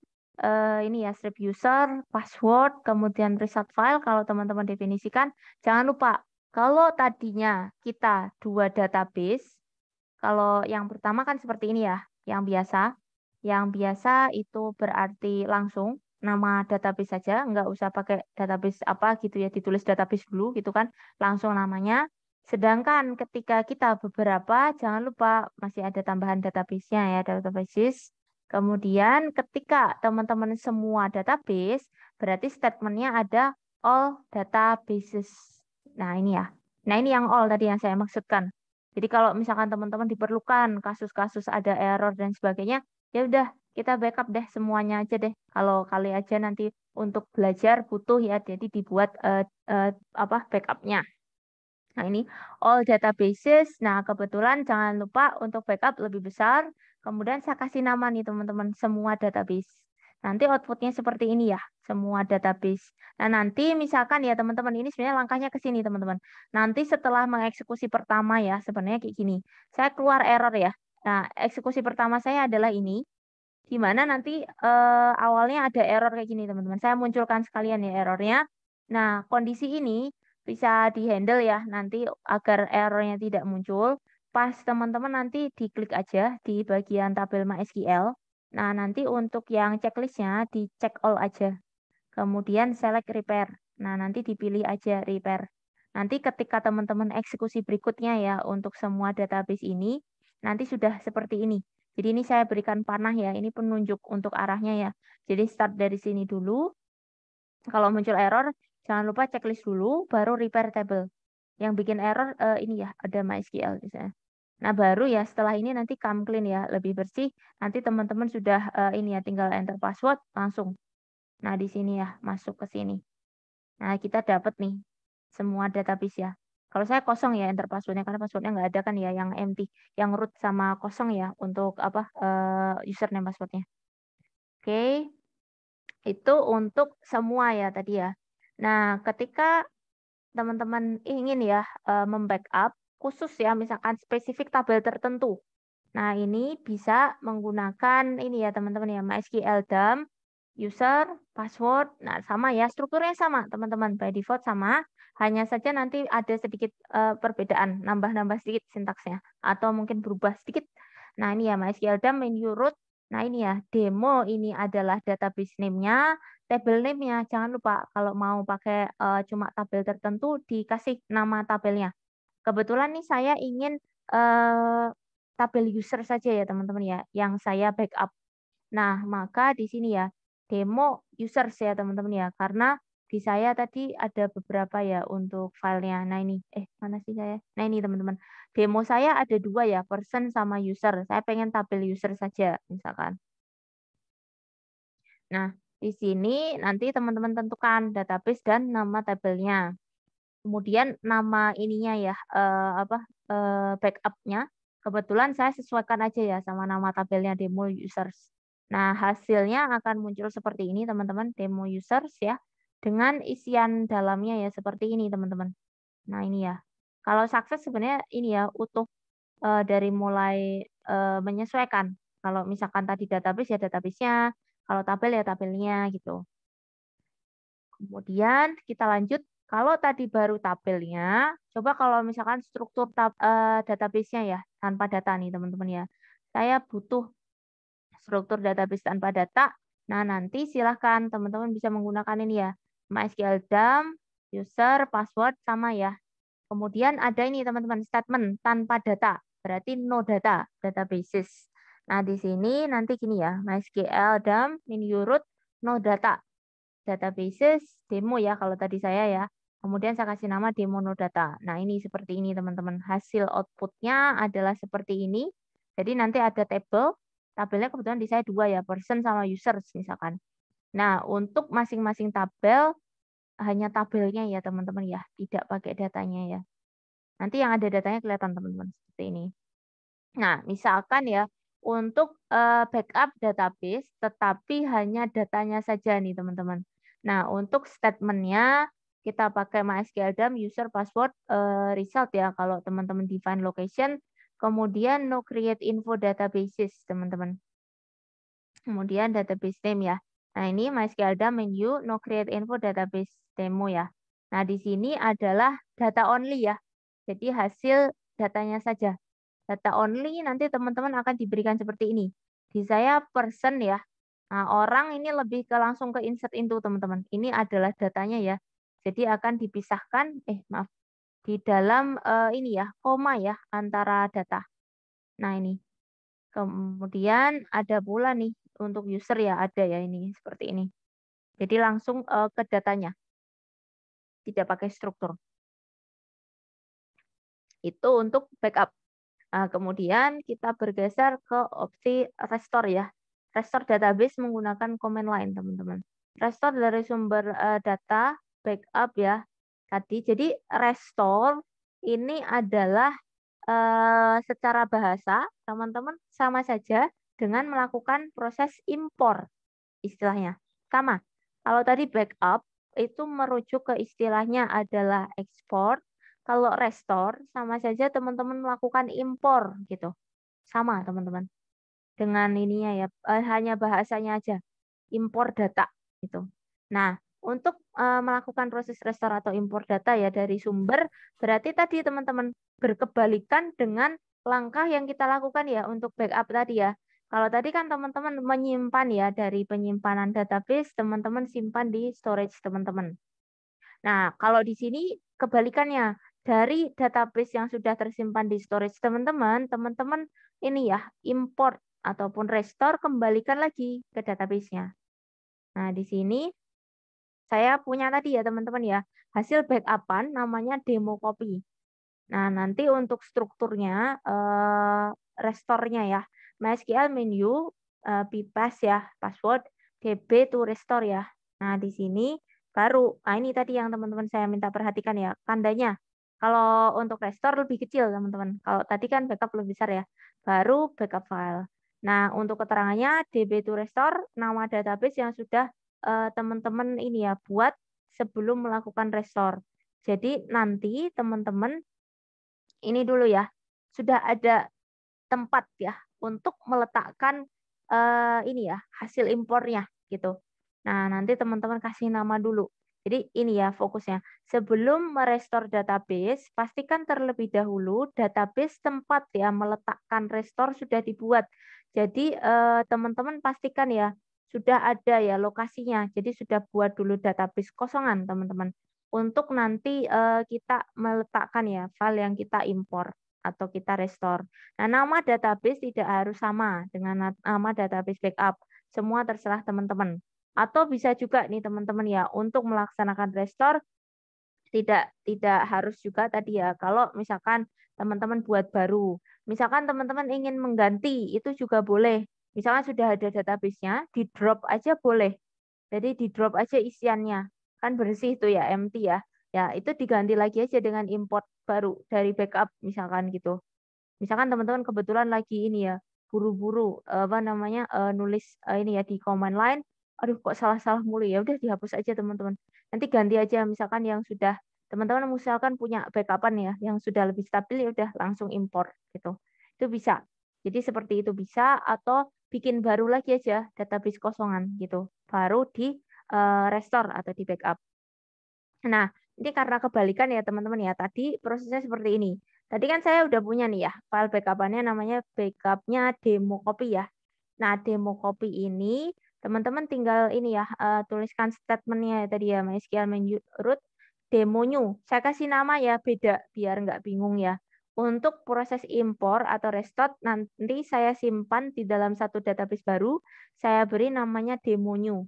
ini ya strip user, password, kemudian result file. Kalau teman-teman definisikan, jangan lupa kalau tadinya kita dua database, kalau yang pertama kan seperti ini ya, yang biasa. Yang biasa itu berarti langsung nama database saja, nggak usah pakai database apa gitu ya, ditulis database dulu gitu kan, langsung namanya. Sedangkan ketika kita beberapa, jangan lupa masih ada tambahan database-nya ya, databases. Kemudian ketika teman-teman semua database, berarti statementnya ada all databases. Nah ini ya. Nah ini yang all tadi yang saya maksudkan. Jadi kalau misalkan teman-teman diperlukan kasus-kasus ada error dan sebagainya, ya udah kita backup deh semuanya aja deh. Kalau kali aja nanti untuk belajar butuh ya, jadi dibuat backupnya. Nah ini all databases. Nah kebetulan jangan lupa untuk backup lebih besar. Kemudian saya kasih nama nih teman-teman semua database. Nanti outputnya seperti ini ya, semua database. Nah nanti misalkan ya teman-teman, ini sebenarnya langkahnya ke sini teman-teman. Nanti setelah mengeksekusi pertama ya, sebenarnya kayak gini. Saya keluar error ya. Nah eksekusi pertama saya adalah ini. Di mana nanti awalnya ada error kayak gini teman-teman. Saya munculkan sekalian ya errornya. Nah kondisi ini bisa dihandle ya nanti agar errornya tidak muncul. Pas teman-teman nanti diklik aja di bagian tabel MySQL. Nah nanti untuk yang checklistnya dicek all aja. Kemudian select repair. Nah nanti dipilih aja repair. Nanti ketika teman-teman eksekusi berikutnya ya untuk semua database ini, nanti sudah seperti ini. Jadi ini saya berikan panah ya, ini penunjuk untuk arahnya ya. Jadi start dari sini dulu. Kalau muncul error, jangan lupa checklist dulu, baru repair table. Yang bikin error ini ya, ada MySQL misalnya. Nah baru ya setelah ini nanti come clean ya, lebih bersih. Nanti teman-teman sudah ini ya, tinggal enter password langsung. Nah di sini ya, masuk ke sini. Nah kita dapat nih semua database ya. Kalau saya kosong ya enter passwordnya, karena passwordnya nggak ada kan ya, yang empty, yang root sama kosong ya untuk username passwordnya. Oke, itu untuk semua ya tadi ya. Nah, ketika teman-teman ingin ya membackup khusus ya misalkan spesifik tabel tertentu. Nah, ini bisa menggunakan ini ya teman-teman ya, MySQL DAM, user, password. Nah, sama ya, strukturnya sama teman-teman, by default sama. Hanya saja nanti ada sedikit perbedaan, nambah-nambah sedikit sintaksnya atau mungkin berubah sedikit. Nah, ini ya MySQL DAM menu root. Nah, ini ya demo, ini adalah database name-nya, table name-nya. Jangan lupa kalau mau pakai cuma tabel tertentu dikasih nama tabelnya. Kebetulan nih saya ingin eh, tabel user saja ya teman-teman ya, yang saya backup. Nah, maka di sini ya, demo users ya teman-teman ya, karena di saya tadi ada beberapa ya untuk filenya. Nah ini, mana sih saya? Nah ini teman-teman, demo saya ada dua ya, person sama user. Saya pengen tabel user saja, misalkan. Nah, di sini nanti teman-teman tentukan database dan nama tabelnya. Kemudian nama ininya ya, backupnya. Kebetulan saya sesuaikan aja ya sama nama tabelnya demo users. Nah, hasilnya akan muncul seperti ini, teman-teman, demo users ya, dengan isian dalamnya ya seperti ini, teman-teman. Nah, ini ya. Kalau sukses sebenarnya ini ya utuh dari mulai menyesuaikan. Kalau misalkan tadi database ya database-nya, kalau tabel ya tabelnya gitu. Kemudian kita lanjut, kalau tadi baru tabelnya, coba kalau misalkan struktur database-nya ya, tanpa data nih teman-teman ya. Saya butuh struktur database tanpa data. Nah, nanti silahkan teman-teman bisa menggunakan ini ya, MySQL DAM, user, password, sama ya. Kemudian ada ini teman-teman, statement tanpa data, berarti no data, databases. Nah, di sini nanti gini ya, MySQL DAM, root, no data, databases, demo ya kalau tadi saya ya. Kemudian saya kasih nama demo no data. Nah, ini seperti ini teman-teman. Hasil outputnya adalah seperti ini. Jadi nanti ada tabel. Tabelnya kebetulan di saya dua ya, person sama users misalkan. Nah, untuk masing-masing tabel, hanya tabelnya ya teman-teman ya. Tidak pakai datanya ya. Nanti yang ada datanya kelihatan teman-teman. Seperti ini. Nah, misalkan ya, untuk backup database, tetapi hanya datanya saja nih teman-teman. Nah, untuk statementnya kita pakai MySQL DAM, user, password, result ya. Kalau teman-teman define location, kemudian no create info databases teman-teman. Kemudian database name ya. Nah, ini MySQL DAM menu, no create info database demo ya. Nah, di sini adalah data only ya. Jadi hasil datanya saja. Data only nanti teman-teman akan diberikan seperti ini. Di saya person ya. Nah, orang ini lebih ke langsung ke insert into teman-teman. Ini adalah datanya ya. Jadi akan dipisahkan, maaf, di dalam ini ya, koma ya, antara data. Nah, ini. Kemudian ada pula nih untuk user ya, ada ya ini, seperti ini. Jadi langsung ke datanya. Tidak pakai struktur. Itu untuk backup. Nah, kemudian kita bergeser ke opsi restore ya. Restore database menggunakan command line, teman-teman. Restore dari sumber data, backup ya. Tadi, jadi restore ini adalah secara bahasa, teman-teman sama saja dengan melakukan proses impor, istilahnya. Sama. Kalau tadi backup, itu merujuk ke istilahnya adalah export. Kalau restore, sama saja teman-teman melakukan impor gitu. Sama teman-teman. Dengan ininya ya, hanya bahasanya aja. Impor data gitu. Nah, untuk melakukan proses restore atau impor data ya dari sumber, berarti tadi teman-teman berkebalikan dengan langkah yang kita lakukan ya untuk backup tadi ya. Kalau tadi kan teman-teman menyimpan ya dari penyimpanan database, teman-teman simpan di storage teman-teman. Nah, kalau di sini kebalikannya. Dari database yang sudah tersimpan di storage teman-teman, teman-teman ini ya, import ataupun restore, kembalikan lagi ke database-nya. Nah, di sini saya punya tadi ya teman-teman ya, hasil backupan namanya demo copy. Nah, nanti untuk strukturnya, restore-nya ya, MySQL menu, bpass ya, password, db to restore ya. Nah, di sini baru, nah ini tadi yang teman-teman saya minta perhatikan ya, tandanya. Kalau untuk restore lebih kecil teman-teman. Kalau tadi kan backup lebih besar ya. Baru backup file. Nah, untuk keterangannya db to restore, nama database yang sudah teman-teman ini ya buat sebelum melakukan restore. Jadi nanti teman-teman ini dulu ya, sudah ada tempat ya untuk meletakkan ini ya hasil impornya gitu. Nah, nanti teman-teman kasih nama dulu. Jadi ini ya fokusnya. Sebelum merestore database, pastikan terlebih dahulu database tempat ya meletakkan restore sudah dibuat. Jadi teman-teman pastikan ya sudah ada ya lokasinya. Jadi sudah buat dulu database kosongan teman-teman. Untuk nanti kita meletakkan ya file yang kita impor atau kita restore. Nah, nama database tidak harus sama dengan nama database backup. Semua terserah teman-teman. Atau bisa juga nih teman-teman ya, untuk melaksanakan restore tidak harus juga tadi ya. Kalau misalkan teman-teman buat baru, misalkan teman-teman ingin mengganti, itu juga boleh. Misalkan sudah ada database-nya, di drop aja boleh. Jadi di drop aja isiannya. Kan bersih itu ya, empty ya. Ya, itu diganti lagi aja dengan import baru dari backup misalkan gitu. Misalkan teman-teman kebetulan lagi ini ya, buru-buru nulis ini ya di command line, aduh kok salah-salah mulu ya, udah dihapus aja teman-teman. Nanti ganti aja misalkan yang sudah teman-teman misalkan punya backup-an ya, yang sudah lebih stabil ya udah langsung import gitu. Itu bisa. Jadi seperti itu bisa atau bikin baru lagi aja database kosongan gitu. Baru di restore atau di backup. Nah, ini karena kebalikan ya teman-teman ya. Tadi prosesnya seperti ini. Tadi kan saya udah punya nih ya, file backup-annya namanya backup-nya demo copy ya. Nah, demo copy ini teman-teman tinggal ini ya, tuliskan statement-nya tadi ya, MySQL root demo new. Saya kasih nama ya beda biar nggak bingung ya. Untuk proses impor atau restore nanti saya simpan di dalam satu database baru, saya beri namanya demo new.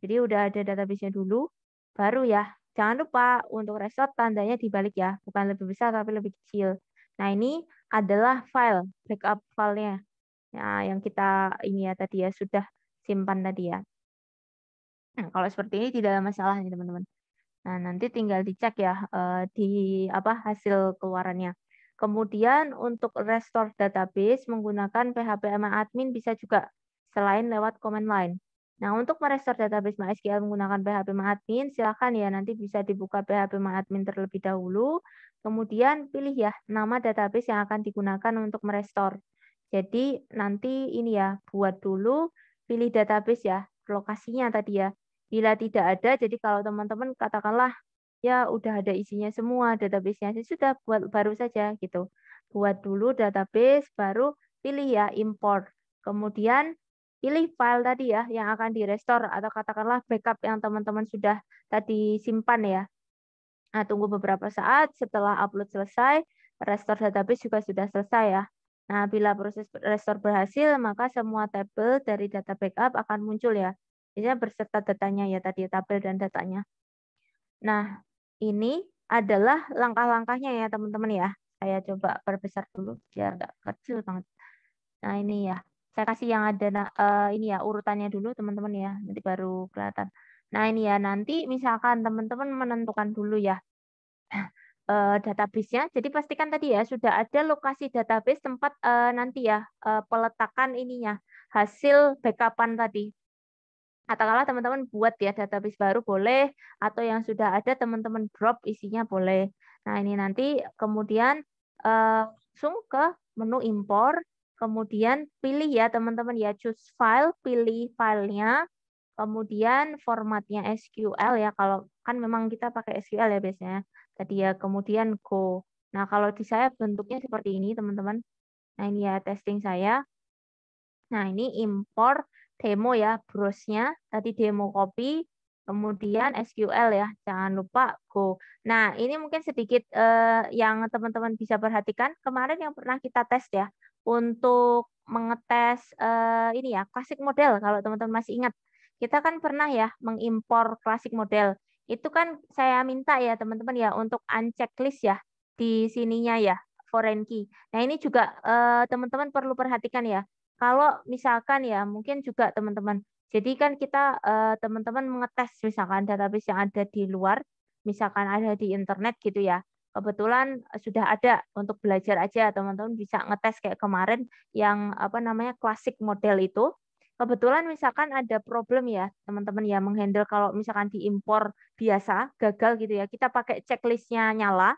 Jadi udah ada database-nya dulu, baru ya. Jangan lupa untuk restore tandanya dibalik ya, bukan lebih besar tapi lebih kecil. Nah, ini adalah file, backup filenya. Nah, yang kita ini ya tadi ya sudah simpan tadi ya. Nah, kalau seperti ini tidak ada masalah nih teman-teman. Nah, nanti tinggal dicek ya di apa hasil keluarannya. Kemudian untuk restore database menggunakan PHP admin bisa juga selain lewat command line. Nah, untuk merestore database MySQL menggunakan PHP admin, silakan ya nanti bisa dibuka PHP admin terlebih dahulu. Kemudian pilih ya nama database yang akan digunakan untuk merestore. Jadi nanti ini ya buat dulu pilih database ya lokasinya tadi ya. Bila tidak ada, jadi kalau teman-teman katakanlah ya udah ada isinya semua database-nya, ya sudah buat baru saja gitu. Buat dulu database, baru pilih ya import. Kemudian pilih file tadi ya yang akan direstore atau katakanlah backup yang teman-teman sudah tadi simpan ya. Nah, tunggu beberapa saat setelah upload selesai, restore database juga sudah selesai ya. Nah, bila proses restore berhasil, maka semua tabel dari data backup akan muncul ya. Biasanya berserta datanya ya tadi, tabel dan datanya. Nah, ini adalah langkah-langkahnya ya teman-teman ya. Saya coba perbesar dulu biar nggak kecil banget. Nah, ini ya. Saya kasih yang ada ini ya urutannya dulu teman-teman ya. Nanti baru kelihatan. Nah, ini ya nanti misalkan teman-teman menentukan dulu ya database-nya. Jadi pastikan tadi ya sudah ada lokasi database tempat nanti ya peletakan ininya hasil backupan tadi. Katakanlah teman-teman buat ya database baru boleh atau yang sudah ada teman-teman drop isinya boleh. Nah, ini nanti kemudian langsung ke menu impor, kemudian pilih ya teman-teman ya choose file, pilih filenya, kemudian formatnya SQL ya kalau kan memang kita pakai SQL ya biasanya. Tadi ya kemudian go. Nah, kalau di saya bentuknya seperti ini teman-teman. Nah, ini ya testing saya. Nah, ini impor demo ya, browse-nya. Tadi demo copy, kemudian SQL ya. Jangan lupa go. Nah, ini mungkin sedikit yang teman-teman bisa perhatikan. Kemarin yang pernah kita tes ya, untuk mengetes ini ya, classic model. Kalau teman-teman masih ingat. Kita kan pernah ya mengimpor classic model. Itu kan saya minta ya teman-teman ya untuk unchecklist ya di sininya ya, foreign key. Nah, ini juga teman-teman perlu perhatikan ya kalau misalkan ya, mungkin juga teman-teman, jadi kan kita teman-teman mengetes misalkan database yang ada di luar, misalkan ada di internet gitu ya. Kebetulan sudah ada untuk belajar aja, teman-teman bisa ngetes kayak kemarin yang apa namanya klasik model itu. Kebetulan misalkan ada problem ya, teman-teman ya menghandle kalau misalkan diimpor biasa gagal gitu ya, kita pakai checklistnya nyala,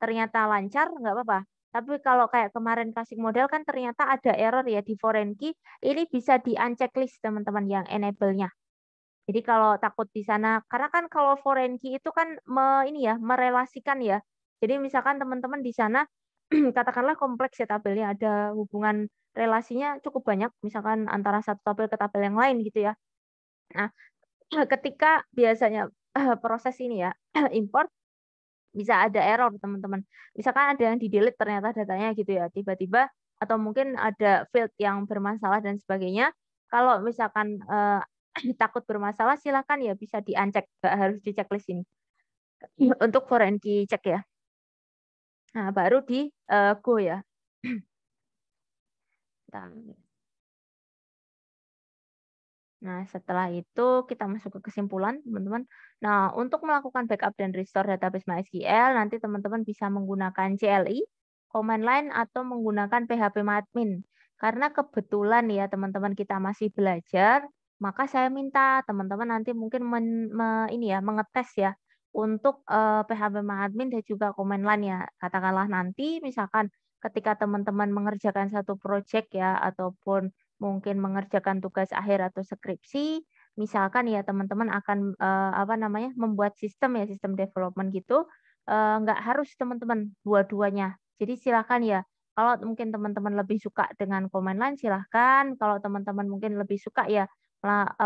ternyata lancar nggak apa-apa. Tapi kalau kayak kemarin kasih model kan ternyata ada error ya di foreign key, ini bisa di unchecklist teman-teman yang enable-nya. Jadi kalau takut di sana, karena kan kalau foreign key itu kan ini ya merelasikan ya. Jadi misalkan teman-teman di sana katakanlah kompleks ya tabelnya ada hubungan relasinya cukup banyak, misalkan antara satu tabel ke tabel yang lain gitu ya. Nah, ketika biasanya proses ini ya import bisa ada error teman-teman. Misalkan ada yang di-delete ternyata datanya gitu ya, tiba-tiba atau mungkin ada field yang bermasalah dan sebagainya. Kalau misalkan takut bermasalah silakan ya bisa di-uncheck, nggak harus di checklist ini. Untuk foreign key check ya. Nah, baru di go ya. Bentar. Nah, setelah itu kita masuk ke kesimpulan, teman-teman. Nah, untuk melakukan backup dan restore database MySQL, nanti teman-teman bisa menggunakan CLI, command line atau menggunakan PHP admin. Karena kebetulan ya teman-teman kita masih belajar, maka saya minta teman-teman nanti mungkin ini ya mengetes ya untuk PHP admin dan juga command line ya. Katakanlah nanti misalkan ketika teman-teman mengerjakan satu project ya ataupun mungkin mengerjakan tugas akhir atau skripsi, misalkan ya teman-teman akan apa namanya membuat sistem ya sistem development gitu, nggak harus teman-teman dua-duanya. Jadi silakan ya, kalau mungkin teman-teman lebih suka dengan command line silahkan, kalau teman-teman mungkin lebih suka ya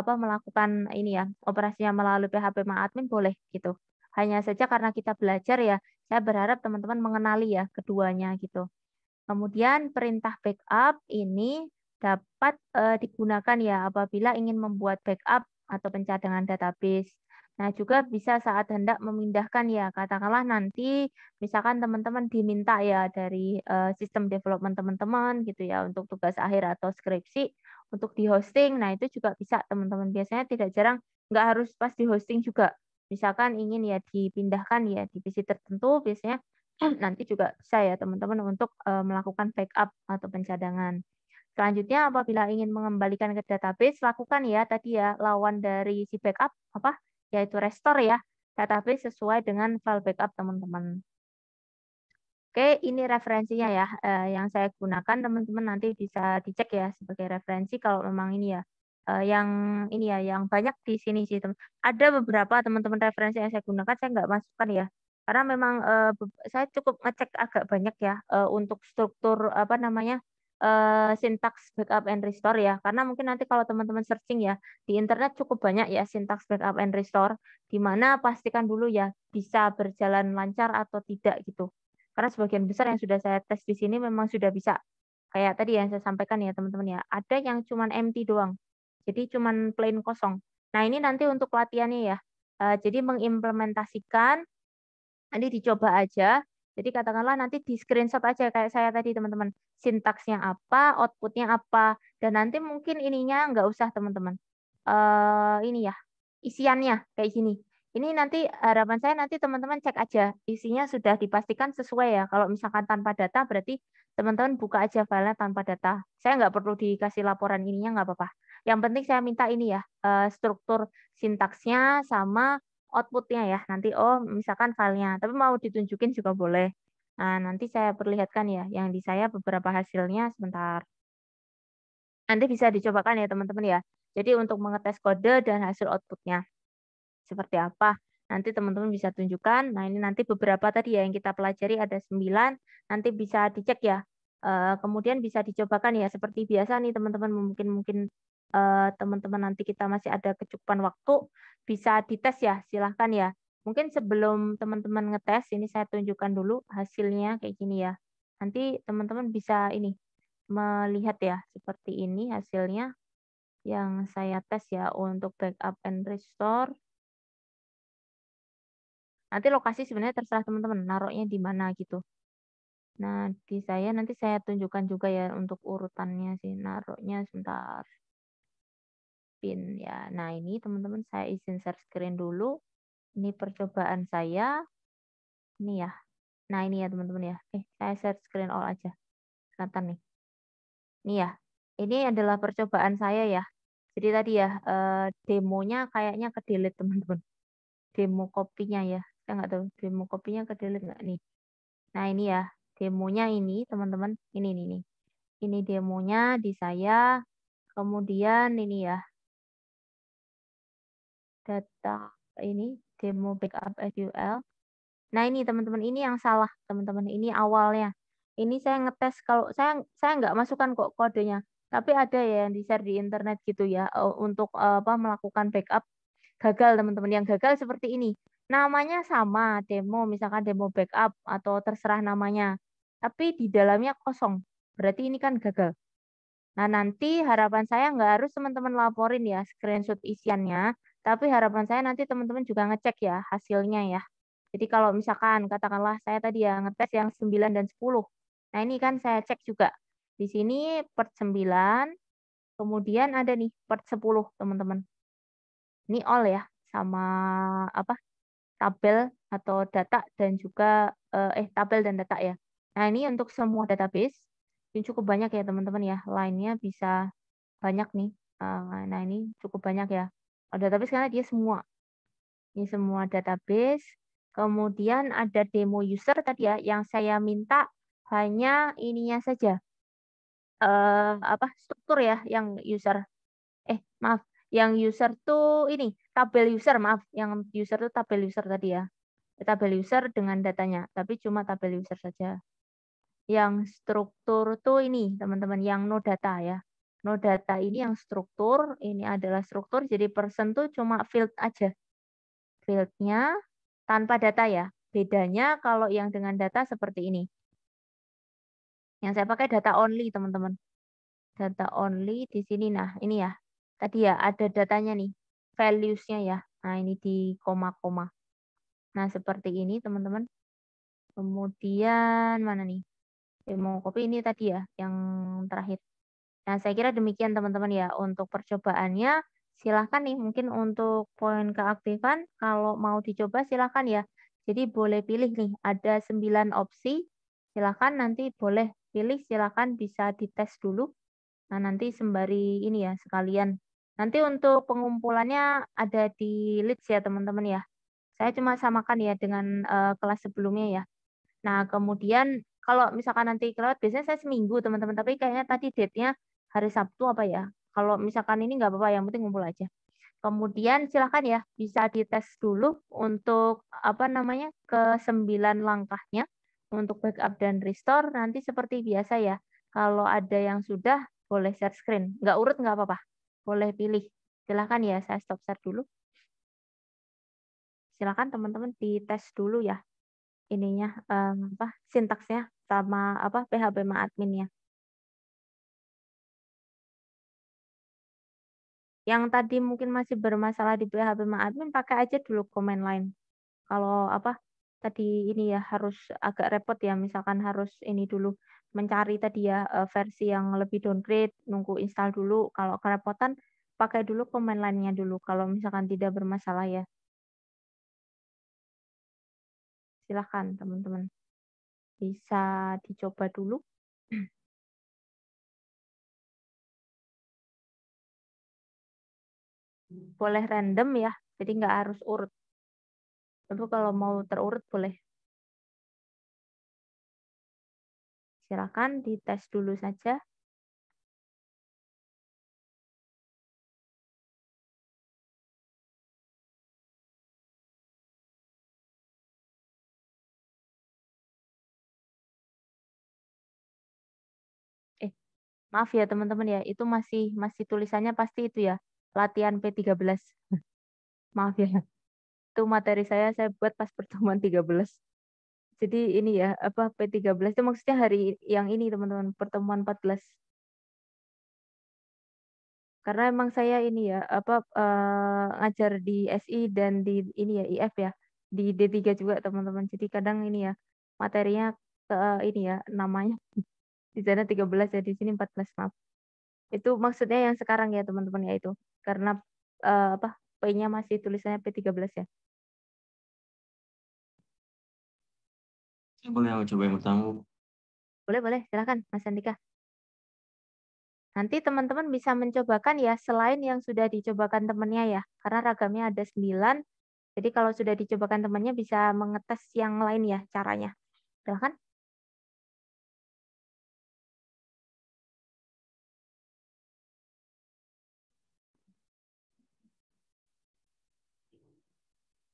melakukan ini ya, operasinya melalui PHP admin boleh gitu. Hanya saja karena kita belajar ya, saya berharap teman-teman mengenali ya keduanya gitu. Kemudian perintah backup ini dapat digunakan ya apabila ingin membuat backup atau pencadangan database. Nah, juga bisa saat hendak memindahkan ya, katakanlah nanti misalkan teman-teman diminta ya dari sistem development teman-teman gitu ya untuk tugas akhir atau skripsi untuk di-hosting. Nah, itu juga bisa teman-teman. Biasanya tidak jarang nggak harus pas di-hosting juga. Misalkan ingin ya dipindahkan ya di PC tertentu biasanya nanti juga bisa ya teman-teman untuk melakukan backup atau pencadangan. Selanjutnya apabila ingin mengembalikan ke database, lakukan ya tadi ya lawan dari si backup apa? Yaitu restore ya database sesuai dengan file backup teman-teman. Oke, ini referensinya ya yang saya gunakan teman-teman nanti bisa dicek ya sebagai referensi kalau memang ini ya yang ini ya yang banyak di sini sih teman. Ada beberapa teman-teman referensi yang saya gunakan saya nggak masukkan ya. Karena memang saya cukup ngecek agak banyak ya untuk struktur apa namanya sintaks backup and restore ya. Karena mungkin nanti kalau teman-teman searching ya di internet cukup banyak ya sintaks backup and restore di mana pastikan dulu ya bisa berjalan lancar atau tidak gitu. Karena sebagian besar yang sudah saya tes di sini memang sudah bisa. Kayak tadi yang saya sampaikan ya teman-teman ya, ada yang cuman empty doang. Jadi cuman plain kosong. Nah, ini nanti untuk latihannya ya. Jadi mengimplementasikan, nanti dicoba aja. Jadi katakanlah nanti di screenshot aja kayak saya tadi teman-teman. Sintaksnya apa, outputnya apa, dan nanti mungkin ininya nggak usah teman-teman. Ini ya, isiannya kayak gini. Ini nanti harapan saya nanti teman-teman cek aja, isinya sudah dipastikan sesuai ya. Kalau misalkan tanpa data berarti teman-teman buka aja filenya tanpa data. Saya nggak perlu dikasih laporan ininya nggak apa-apa. Yang penting saya minta ini ya, struktur sintaksnya sama outputnya ya. Nanti oh misalkan filenya, tapi mau ditunjukin juga boleh. Nah, nanti saya perlihatkan ya, yang di saya beberapa hasilnya sebentar. Nanti bisa dicobakan ya teman-teman ya. Jadi untuk mengetes kode dan hasil outputnya seperti apa. Nanti teman-teman bisa tunjukkan. Nah, ini nanti beberapa tadi ya yang kita pelajari ada 9. Nanti bisa dicek ya. Kemudian bisa dicobakan ya seperti biasa nih teman-teman mungkin mungkin teman-teman nanti kita masih ada kecukupan waktu bisa dites ya. Silahkan ya. Mungkin sebelum teman-teman ngetes ini saya tunjukkan dulu hasilnya kayak gini ya. Nanti teman-teman bisa ini melihat ya seperti ini hasilnya yang saya tes ya untuk backup and restore. Nanti lokasi sebenarnya terserah teman-teman, naruhnya di mana gitu. Nah, di saya nanti saya tunjukkan juga ya untuk urutannya sih, naruhnya sebentar. Pin ya. Nah, ini teman-teman saya izin share screen dulu. Ini percobaan saya. Ini ya. Nah, ini ya teman-teman ya. Saya share screen all aja. Kelihatan nih. Ini ya. Ini adalah percobaan saya ya. Jadi tadi ya, demonya kayaknya ke delete teman-teman. Demo kopinya ya. Saya nggak tahu demo kopinya ke delete nggak nih. Nah, ini ya, demonya ini, teman-teman. Ini, nih. Ini demonya di saya. Kemudian ini ya, data ini, demo backup SQL. Nah, ini teman-teman, ini yang salah, teman-teman. Ini awalnya. Ini saya ngetes kalau saya nggak masukkan kok kodenya. Tapi ada ya yang di-share di internet gitu ya untuk apa melakukan backup gagal teman-teman. Yang gagal seperti ini. Namanya sama, demo misalkan demo backup atau terserah namanya. Tapi di dalamnya kosong. Berarti ini kan gagal. Nah, nanti harapan saya nggak harus teman-teman laporin ya screenshot isiannya, tapi harapan saya nanti teman-teman juga ngecek ya hasilnya ya. Jadi kalau misalkan katakanlah saya tadi ya ngetes yang 9 dan 10. Nah, ini kan saya cek juga. Di sini part 9, kemudian ada nih part 10, teman-teman. Ini all ya sama apa? Tabel atau data dan juga tabel dan data ya. Nah, ini untuk semua database. Ini cukup banyak ya teman-teman ya. Lainnya bisa banyak nih. Nah, ini cukup banyak ya. Database karena dia semua. Ini semua database. Kemudian ada demo user tadi ya, yang saya minta hanya ininya saja. Struktur ya, yang user. Maaf, yang user tuh ini, tabel user, maaf. Yang user tuh tabel user tadi ya. Tabel user dengan datanya, tapi cuma tabel user saja. Yang struktur tuh ini, teman-teman, yang no data ya. No data ini yang struktur, ini adalah struktur, jadi person tuh cuma field aja. Fieldnya tanpa data ya. Bedanya kalau yang dengan data seperti ini. Yang saya pakai data only, teman-teman. Data only di sini. Nah, ini ya. Tadi ya ada datanya nih. Values-nya ya. Nah, ini di koma-koma. Nah, seperti ini, teman-teman. Kemudian mana nih? Mau copy ini tadi ya, yang terakhir. Nah, saya kira demikian teman-teman ya untuk percobaannya. Silahkan nih mungkin untuk poin keaktifan kalau mau dicoba silahkan ya. Jadi boleh pilih nih ada 9 opsi. Silahkan nanti boleh pilih, silahkan bisa dites dulu. Nah, nanti sembari ini ya sekalian. Nanti untuk pengumpulannya ada di Leads ya teman-teman ya. Saya cuma samakan ya dengan kelas sebelumnya ya. Nah, kemudian kalau misalkan nanti kelewat, biasanya saya seminggu teman-teman, tapi kayaknya tadi date-nya hari Sabtu apa ya. Kalau misalkan ini nggak apa-apa, yang penting ngumpul aja. Kemudian silakan ya, bisa dites dulu untuk apa namanya ke 9 langkahnya untuk backup dan restore. Nanti seperti biasa ya, kalau ada yang sudah boleh share screen. Nggak urut nggak apa-apa, boleh pilih. Silakan ya, saya stop share dulu. Silakan teman-teman dites dulu ya ininya sintaksnya sama PHP ma adminnya. Yang tadi mungkin masih bermasalah di PHP ma admin pakai aja dulu command line. Kalau tadi ini ya harus agak repot ya misalkan harus ini dulu mencari tadi ya versi yang lebih downgrade, nunggu install dulu. Kalau kerepotan pakai dulu command line-nya dulu kalau misalkan tidak bermasalah ya. Silahkan teman-teman. Bisa dicoba dulu. Boleh random ya, jadi nggak harus urut. Tapi kalau mau terurut boleh. Silakan dites dulu saja. Maaf ya teman-teman ya, itu masih tulisannya pasti itu ya, latihan P13. Maaf ya, itu materi saya buat pas pertemuan 13. Jadi ini ya, P13 itu maksudnya hari yang ini teman-teman, pertemuan 14. Karena emang saya ini ya, ngajar di SI dan di ini ya, IF ya, di D3 juga teman-teman. Jadi kadang ini ya, materinya ke ini ya, namanya di sana 13 ya, di sini 14, maaf. Itu maksudnya yang sekarang ya teman-teman ya itu. Karena P-nya masih tulisannya P13 ya. Saya boleh aku coba yang pertama, Bu. Boleh, silakan Mas Andika. Nanti teman-teman bisa mencobakan ya selain yang sudah dicobakan temannya ya. Karena ragamnya ada 9. Jadi kalau sudah dicobakan temannya bisa mengetes yang lain ya caranya. Silakan.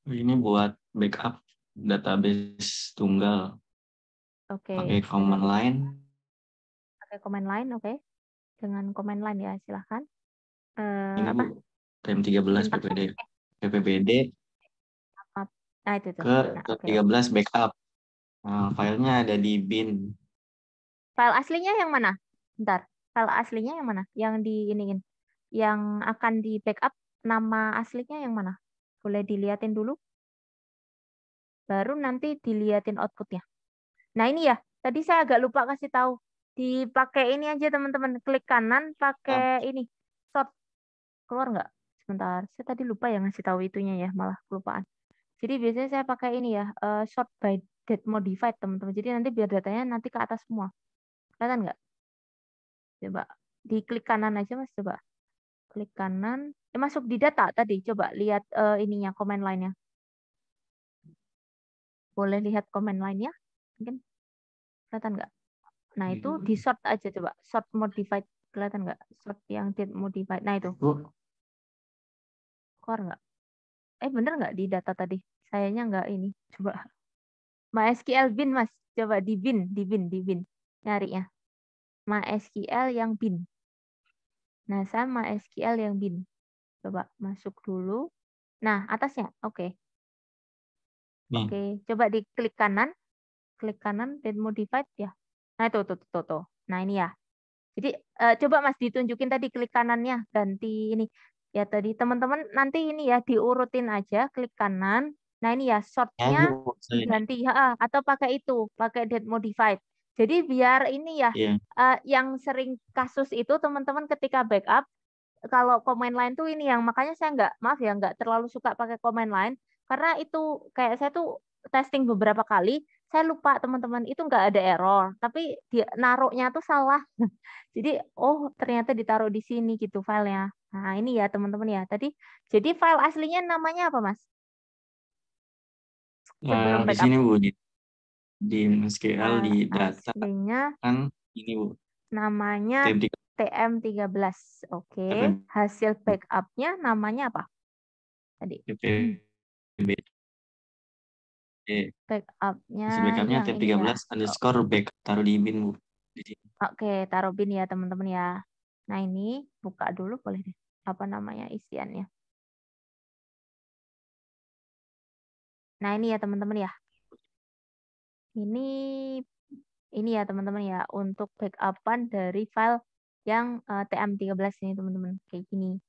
Ini buat backup database tunggal Oke, pakai command dengan line. pakai command line, oke. Dengan command line ya, silahkan. Ini Bu, Apa PM13 sintaksnya? PPBD Maaf. Nah, itu tuh. ke Nah, oke. 13 backup. Nah, filenya ada di bin. File aslinya yang mana? Bentar. File aslinya yang mana? Yang di iniin. Yang akan di backup nama aslinya yang mana? Boleh dilihatin dulu. Baru nanti dilihatin outputnya. Nah ini ya. Tadi saya agak lupa kasih tahu. Dipakai ini aja teman-teman. Klik kanan pakai Ah, ini. Sort. Keluar nggak? Sebentar. Saya tadi lupa ya ngasih tahu itunya ya. Malah kelupaan. Jadi biasanya saya pakai ini ya. Sort by date modified teman-teman. Jadi nanti biar datanya nanti ke atas semua. Kelihatan nggak? Coba diklik kanan aja Mas, coba. Klik kanan. Masuk di data tadi. Coba lihat ininya, command line-nya. Boleh lihat command line-nya? Mungkin kelihatan nggak? Nah, itu di sort aja coba. Sort modified. Kelihatan nggak? Sort yang date modified. Nah, itu. Keluar nggak? Bener nggak di data tadi? Sayanya nggak ini. Coba. MySQL bin, Mas. Coba di bin. Nyarinya. MySQL yang bin. Nah, saya MySQL yang bin. Coba masuk dulu. Nah, atasnya. Oke. Oke. Coba diklik kanan. Klik kanan, then modified ya. Nah, itu, tuh. Nah, ini ya. Jadi, coba Mas ditunjukin tadi klik kanannya. Ganti ini. Ya, tadi teman-teman nanti ini ya, diurutin aja. Klik kanan. Nah, ini ya, short-nya diganti. Atau pakai itu. Pakai date modified. Jadi, biar ini ya, yang sering kasus itu teman-teman ketika backup, kalau command line tuh ini yang makanya saya nggak terlalu suka pakai command line karena itu kayak saya tuh testing beberapa kali saya lupa teman-teman itu nggak ada error tapi dia naruhnya tuh salah jadi ternyata ditaruh di sini gitu filenya. Nah ini ya teman-teman ya tadi jadi file aslinya namanya apa Mas sebelum Di backup? sini Bu di MySQL di data Aslinya kan ini Bu. namanya TM13. Oke. Hasil backupnya namanya apa? Tadi. Backupnya yang ini ya. TM13_back taruh di bin Bu. Oke, taruh bin ya teman-teman ya. Nah ini buka dulu boleh deh. Apa namanya isiannya? Nah ini ya teman-teman ya. Ini ya teman-teman ya untuk backupan dari file yang TM13 ini teman-teman kayak gini.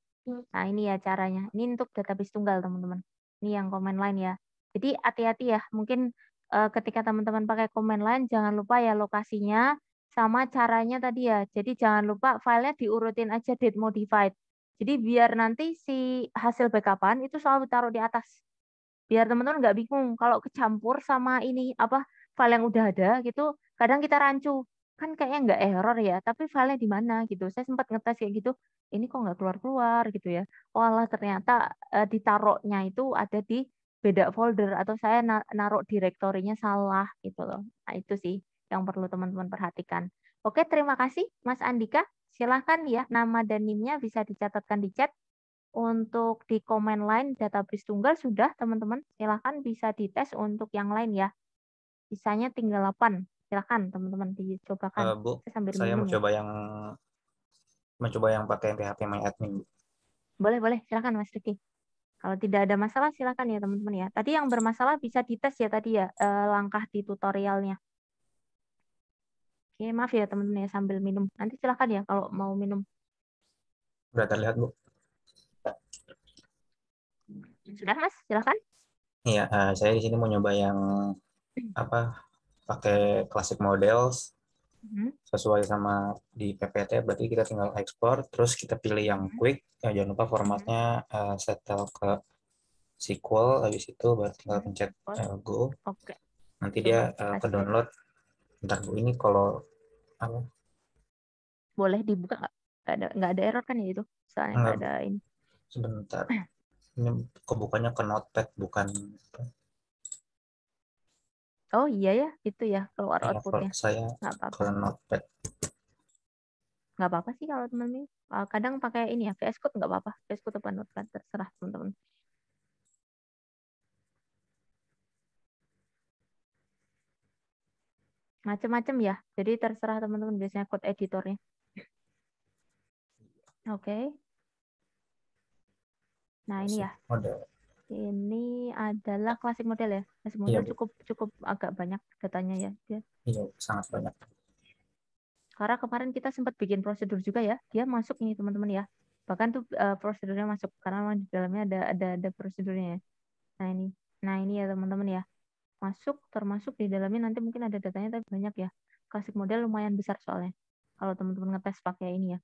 Nah ini ya caranya. Ini untuk database tunggal teman-teman. Ini yang command line ya. Jadi hati-hati ya. Mungkin ketika teman-teman pakai command line jangan lupa ya lokasinya sama caranya tadi ya. Jadi jangan lupa filenya diurutin aja date modified. Jadi biar nanti si hasil backupan itu selalu taruh di atas biar teman-teman nggak bingung kalau kecampur sama ini apa file yang udah ada gitu kadang kita rancu kan kayaknya nggak error ya tapi filenya di mana gitu saya sempat ngetes kayak gitu ini kok nggak keluar-keluar gitu ya walah ternyata ditaruhnya itu ada di beda folder atau saya naruh direktorinya salah gitu loh nah itu sih yang perlu teman-teman perhatikan. Oke terima kasih Mas Andika silahkan ya nama dan NIM-nya bisa dicatatkan di chat. Untuk di command line database tunggal sudah teman-teman. Silahkan bisa dites untuk yang lain ya. Sisanya tinggal 8. Silahkan teman-teman dicobakan. Bu, Sambil saya minum ya. mencoba yang pakai PHP MyAdmin. Boleh. Silahkan Mas Riki. Kalau tidak ada masalah silahkan ya teman-teman ya. Tadi yang bermasalah bisa dites ya tadi ya langkah di tutorialnya. Oke, maaf ya teman-teman ya sambil minum. Nanti silahkan ya kalau mau minum. Sudah terlihat Bu? Sudah Mas, silahkan. Iya, saya di sini mau nyoba yang apa pakai classic models sesuai sama di PPT. Berarti kita tinggal ekspor, terus kita pilih yang quick. Jangan lupa formatnya settle ke SQL. Habis itu baru tinggal pencet go. Oke. Nanti Coba dia ke kasih. download. Bentar Bu, ini kalau apa? Boleh dibuka nggak? Nggak ada error kan ya itu? Soalnya nggak ada ini. Sebentar. Ini kebukanya ke Notepad bukan. Oh iya ya, itu ya keluar Ya, outputnya. saya Nggak apa-apa. ke Notepad. Nggak apa-apa sih kalau teman-teman. Kadang pakai ini ya, VS Code nggak apa-apa. VS Code apa Notepad, terserah teman-teman. Macem-macem ya, jadi terserah teman-teman biasanya code editornya. Oke. Nah ini ya, Model. ini adalah klasik model ya. Klasik Iya, model Bu. cukup agak banyak datanya ya. Iya, sangat banyak. Karena kemarin kita sempat bikin prosedur juga ya, dia masuk ini teman-teman ya. Bahkan tuh prosedurnya masuk karena memang di dalamnya ada prosedurnya ya. Nah ini ya teman-teman ya. Masuk termasuk di dalamnya nanti mungkin ada datanya tapi banyak ya. Klasik model lumayan besar soalnya. Kalau teman-teman ngetes pakai ini ya.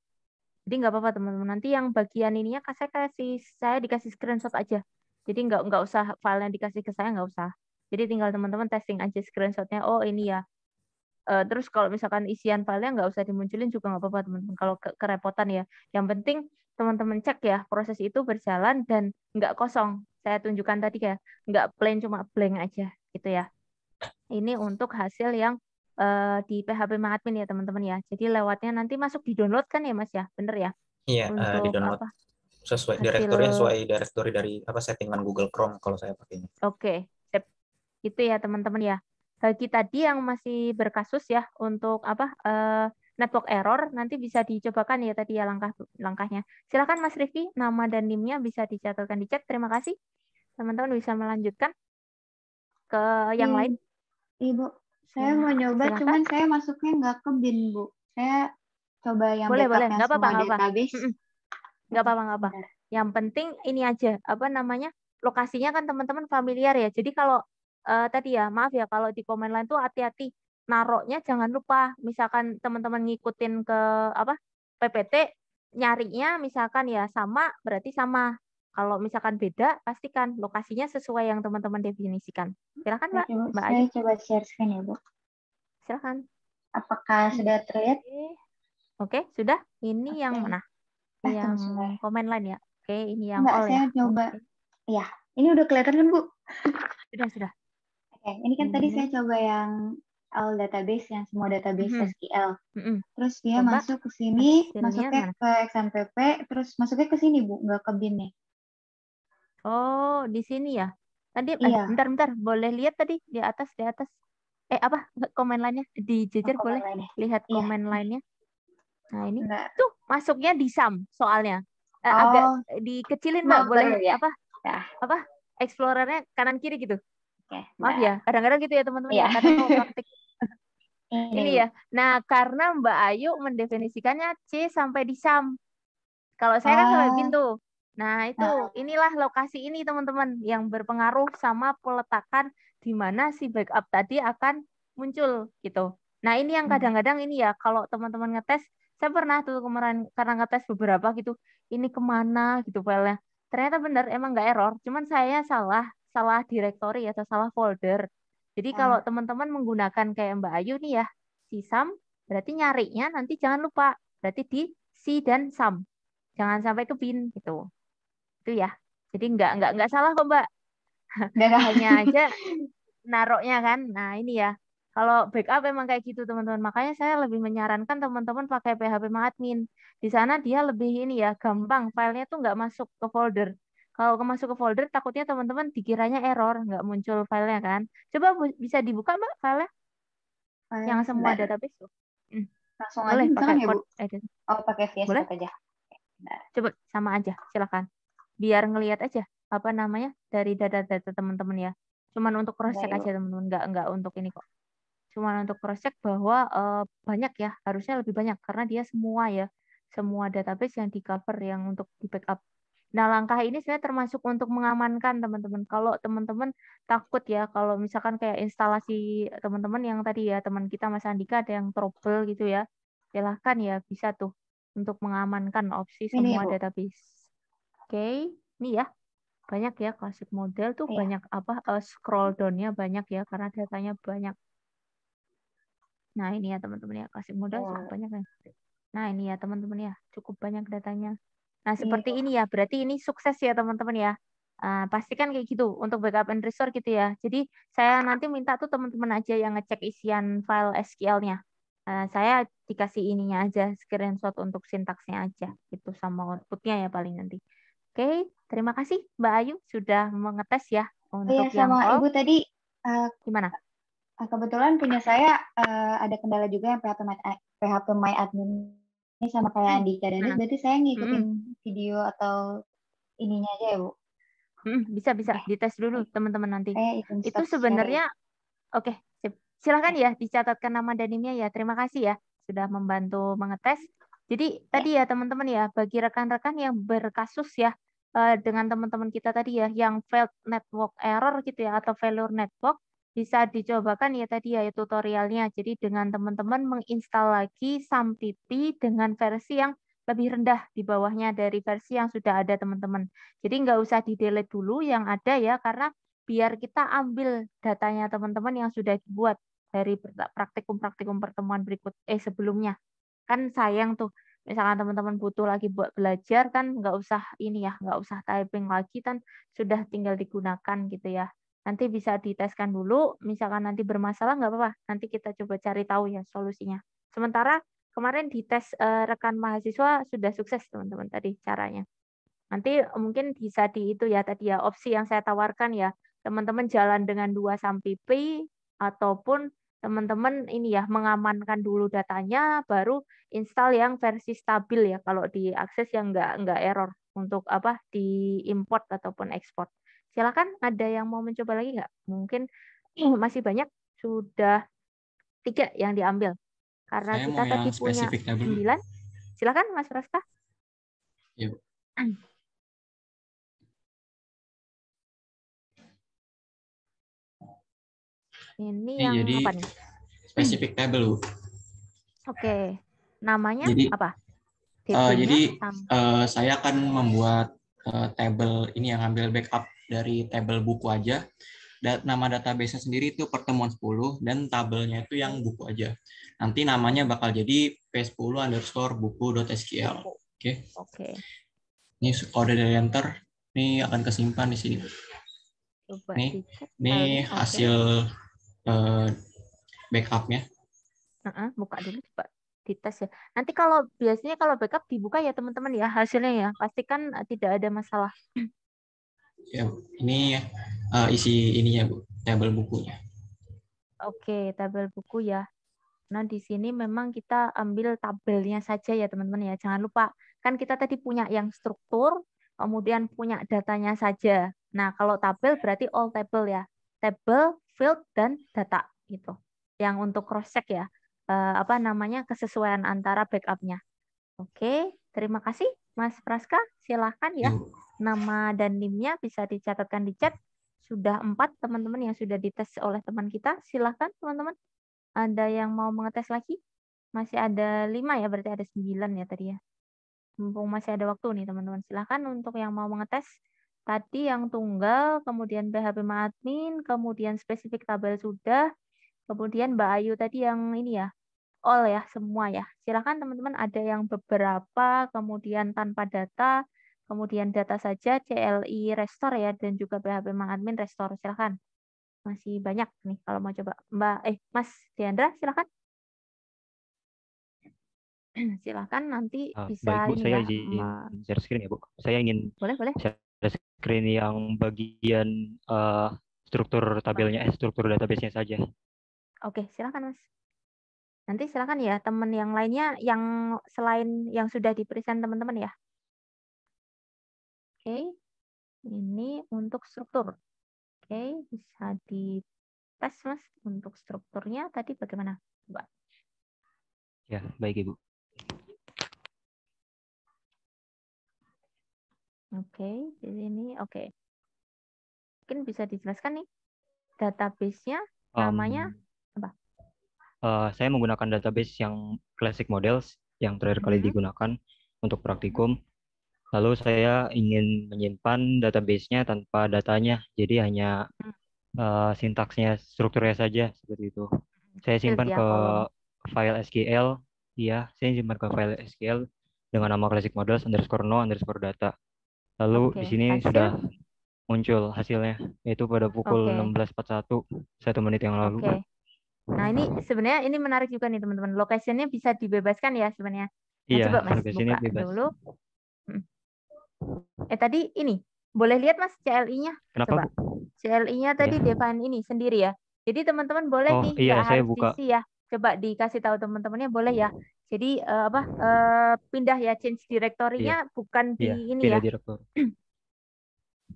Jadi nggak apa-apa teman-teman. Nanti yang bagian ininya saya dikasih screenshot aja. Jadi nggak usah filenya dikasih ke saya nggak usah. Jadi tinggal teman-teman testing aja screenshotnya. Oh ini ya. Terus kalau misalkan isian filenya nggak usah dimunculin juga nggak apa-apa teman-teman. Kalau kerepotan ya. Yang penting teman-teman cek ya proses itu berjalan dan nggak kosong. Saya tunjukkan tadi ya, nggak plain cuma blank aja gitu ya. Ini untuk hasil yang di PHP MyAdmin ya teman-teman ya. Jadi lewatnya nanti masuk di download kan ya Mas ya, bener ya? Iya, di Untuk download apa? sesuai Hasil. direktorinya sesuai direktori dari settingan Google Chrome kalau saya pakainya. Oke, sip. Itu ya teman-teman ya. Bagi tadi yang masih berkasus ya untuk apa network error nanti bisa dicobakan ya tadi ya langkahnya. Silakan Mas Rifki, nama dan NIM-nya bisa dicatatkan di chat. Terima kasih. Teman-teman bisa melanjutkan ke yang lain. Ibu, saya mau nyoba, Silakan. cuman saya masuknya nggak ke bin, Bu. Saya coba yang boleh, backup yang nggak apa-apa, semua database. Nggak apa-apa. Yang penting ini aja, apa namanya, lokasinya kan teman-teman familiar ya. Jadi kalau tadi ya, maaf ya, kalau di comment line tuh hati-hati. Naroknya jangan lupa, misalkan teman-teman ngikutin ke apa PPT, nyarinya misalkan ya sama, berarti sama. Kalau misalkan beda, pastikan lokasinya sesuai yang teman-teman definisikan. Silakan Mbak. Mbak Saya Ayu. coba share screen ya, Bu. Silakan. Apakah sudah terlihat? Oke, sudah. Ini yang mana? Yang comment line ya. Oke, ini yang Enggak, all saya ya. coba. Ya, ini udah kelihatan kan, Bu? Sudah. Oke, ini kan tadi saya coba yang all database, yang semua database SQL. Terus dia Coba masuk ke sini, hasilnya masuknya mana? ke XMPP, terus masuknya ke sini, Bu, nggak ke bin-nya. Oh, di sini ya. Tadi Iya. bentar, boleh lihat tadi di atas. Apa? Komen lainnya dijejer boleh? Lihat komen lainnya. Nah, ini tuh masuknya di sum soalnya. Agak dikecilin Mbak, boleh ya? Apa? Explorernya kanan kiri gitu. Maaf ya, kadang-kadang gitu ya teman-teman ya. Kadang kalau praktik ini ya. Nah, karena Mbak Ayu mendefinisikannya C sampai di sum. Kalau saya kan sampai bin tuh. Nah, itu inilah lokasi ini teman-teman yang berpengaruh sama peletakan di mana si backup tadi akan muncul gitu. Nah, ini yang kadang-kadang ini ya kalau teman-teman ngetes, saya pernah tuh kemarin karena ngetes beberapa gitu, ini kemana gitu filenya. Ternyata benar emang nggak error, cuman saya salah directory atau salah folder. Jadi kalau teman-teman menggunakan kayak Mbak Ayu nih ya, si sum, berarti nyarinya nanti jangan lupa, berarti di C dan sum. Jangan sampai ke bin gitu. Itu ya. Jadi nggak salah kok Mbak. Hanya aja naroknya kan. Nah, ini ya. Kalau backup memang kayak gitu teman-teman. Makanya saya lebih menyarankan teman-teman pakai PHP MyAdmin. Di sana dia lebih ini ya, gampang. Filenya tuh nggak masuk ke folder. Kalau masuk ke folder, takutnya teman-teman dikiranya error, nggak muncul filenya kan. Coba bisa dibuka Mbak filenya. Yang semua database tuh. Langsung boleh aja pakai ya, Bu? edit. Oh, pakai VS boleh? Code aja. Coba sama aja, silakan. Biar ngelihat aja apa namanya dari data-data teman-teman ya. Cuman untuk cross check aja teman-teman, nggak untuk ini kok. Cuman untuk cross check bahwa banyak ya, harusnya lebih banyak karena dia semua database yang di cover yang untuk di backup. Nah, langkah ini sebenarnya termasuk untuk mengamankan teman-teman. Kalau teman-teman takut ya, kalau misalkan kayak instalasi teman-teman yang tadi ya, teman kita Mas Andika ada yang trouble gitu ya, silahkan ya bisa tuh untuk mengamankan opsi semua database. Oke, ini ya. Banyak ya classic model tuh banyak apa scroll down-nya banyak ya karena datanya banyak. Nah, ini ya teman-teman ya classic model cukup banyak ya. Nah, ini ya teman-teman ya, cukup banyak datanya. Nah, seperti ini ya, berarti ini sukses ya teman-teman ya. Pastikan kayak gitu untuk backup and restore gitu ya. Jadi saya nanti minta tuh teman-teman aja yang ngecek isian file SQL-nya. Saya dikasih ininya aja, screenshot untuk sintaksnya aja, gitu sama outputnya ya paling nanti. Oke, terima kasih Mbak Ayu sudah mengetes ya untuk yang sama all. Ibu tadi gimana? Kebetulan punya saya ada kendala juga yang PHP MyAdmin ini sama kayak Andika dan berarti saya ngikutin video atau ininya aja ya Bu? Bisa dites dulu teman-teman nanti. Itu sebenarnya oke, silakan ya dicatatkan nama dan NIM-nya ya. Terima kasih ya sudah membantu mengetes. Jadi tadi ya teman-teman ya bagi rekan-rekan yang berkasus ya dengan teman-teman kita tadi ya yang failed network error gitu ya atau failure network bisa dicobakan ya tadi ya tutorialnya. Jadi dengan teman-teman menginstal lagi SAMTP dengan versi yang lebih rendah di bawahnya dari versi yang sudah ada teman-teman. Jadi nggak usah di delete dulu yang ada ya karena biar kita ambil datanya teman-teman yang sudah dibuat dari praktikum-praktikum pertemuan sebelumnya. Kan sayang tuh, misalkan teman-teman butuh lagi buat belajar kan nggak usah ini ya, nggak usah typing lagi kan sudah tinggal digunakan gitu ya. Nanti bisa diteskan dulu, misalkan nanti bermasalah nggak apa-apa, nanti kita coba cari tahu ya solusinya. Sementara kemarin di tes rekan mahasiswa sudah sukses teman-teman tadi caranya. Nanti mungkin bisa di itu ya tadi ya opsi yang saya tawarkan ya. Teman-teman jalan dengan 2 sampai P ataupun teman-teman ini ya mengamankan dulu datanya baru install yang versi stabil ya kalau diakses yang enggak error untuk apa diimport ataupun ekspor. Silakan ada yang mau mencoba lagi nggak? Mungkin masih banyak sudah 3 yang diambil. Karena Saya kita mau tadi yang punya spesifik table. 9. Silakan Mas Praska. Iya. Ini Ini yang jadi apa nih? spesifik table, Bu. Oke. Namanya Jadi apa? jadi DP-nya saya akan membuat table ini yang ambil backup dari table buku aja. Nama database-nya sendiri itu pertemuan 10 dan tabelnya itu yang buku aja. Nanti namanya bakal jadi p10_buku.sql. Oke. Oke. Ini kode dari enter. Ini akan kesimpan di sini. Coba Nih, dicek ini filenya. hasil backupnya. Buka dulu coba dites ya. Nanti kalau biasanya kalau backup dibuka ya teman-teman ya hasilnya ya. Pastikan tidak ada masalah. Ya, ini isi ininya Bu, tabel bukunya. Oke, tabel buku ya. Nah, di sini memang kita ambil tabelnya saja ya teman-teman ya. Jangan lupa, kan kita tadi punya yang struktur, kemudian punya datanya saja. Nah, kalau tabel berarti all table ya. Table, field, dan data gitu. Yang untuk cross check ya. Apa namanya kesesuaian antara backupnya. Oke, terima kasih Mas Praska. Silahkan ya. Yuk. Nama dan NIM-nya bisa dicatatkan di chat. Sudah 4 teman-teman yang sudah dites oleh teman kita. Silahkan teman-teman. Ada yang mau mengetes lagi? Masih ada 5 ya, berarti ada 9 ya tadi ya. Mumpung masih ada waktu nih teman-teman. Silahkan untuk yang mau mengetes. Tadi yang tunggal, kemudian PHP admin, kemudian spesifik tabel sudah, kemudian Mbak Ayu tadi yang ini ya, all ya, semua ya. Silahkan teman-teman ada yang beberapa, kemudian tanpa data, kemudian data saja, CLI restore ya, dan juga PHP admin restore. Silahkan. Masih banyak nih kalau mau coba. Mas Diandra, silahkan. Silahkan nanti bisa Baik Bu, ini saya ya. izin share screen ya Bu. Saya ingin Boleh. share screen yang bagian struktur tabelnya, struktur database-nya saja. Oke, silahkan Mas. Nanti silahkan ya teman yang lainnya yang selain yang sudah di-present teman-teman ya. Oke, ini untuk struktur. Oke, bisa dites Mas untuk strukturnya tadi bagaimana? Coba. Ya, baik Ibu. Oke, di sini oke. Mungkin bisa dijelaskan nih database-nya namanya apa? Saya menggunakan database yang classic models yang terakhir kali digunakan untuk praktikum. Lalu saya ingin menyimpan database-nya tanpa datanya, jadi hanya sintaksnya, strukturnya saja seperti itu. Saya simpan ke file SQL, saya simpan ke file SQL dengan nama classic models _no_data. Lalu di sini sudah muncul hasilnya, yaitu pada pukul 16.41, 1 menit yang lalu. Oke. Nah, ini sebenarnya ini menarik juga nih teman-teman. Location-nya bisa dibebaskan ya sebenarnya. Nah, Iya, coba Mas location-nya buka bebas. dulu. Tadi ini boleh lihat Mas CLI-nya? Kenapa, Coba. Bu? CLI-nya tadi Ya. define ini sendiri ya. Jadi teman-teman boleh nih, Iya, nggak saya harus buka. diisi ya. Coba dikasih tahu teman-temannya boleh ya. Jadi pindah ya, change direktorinya bukan di ini pindah ya. direktur.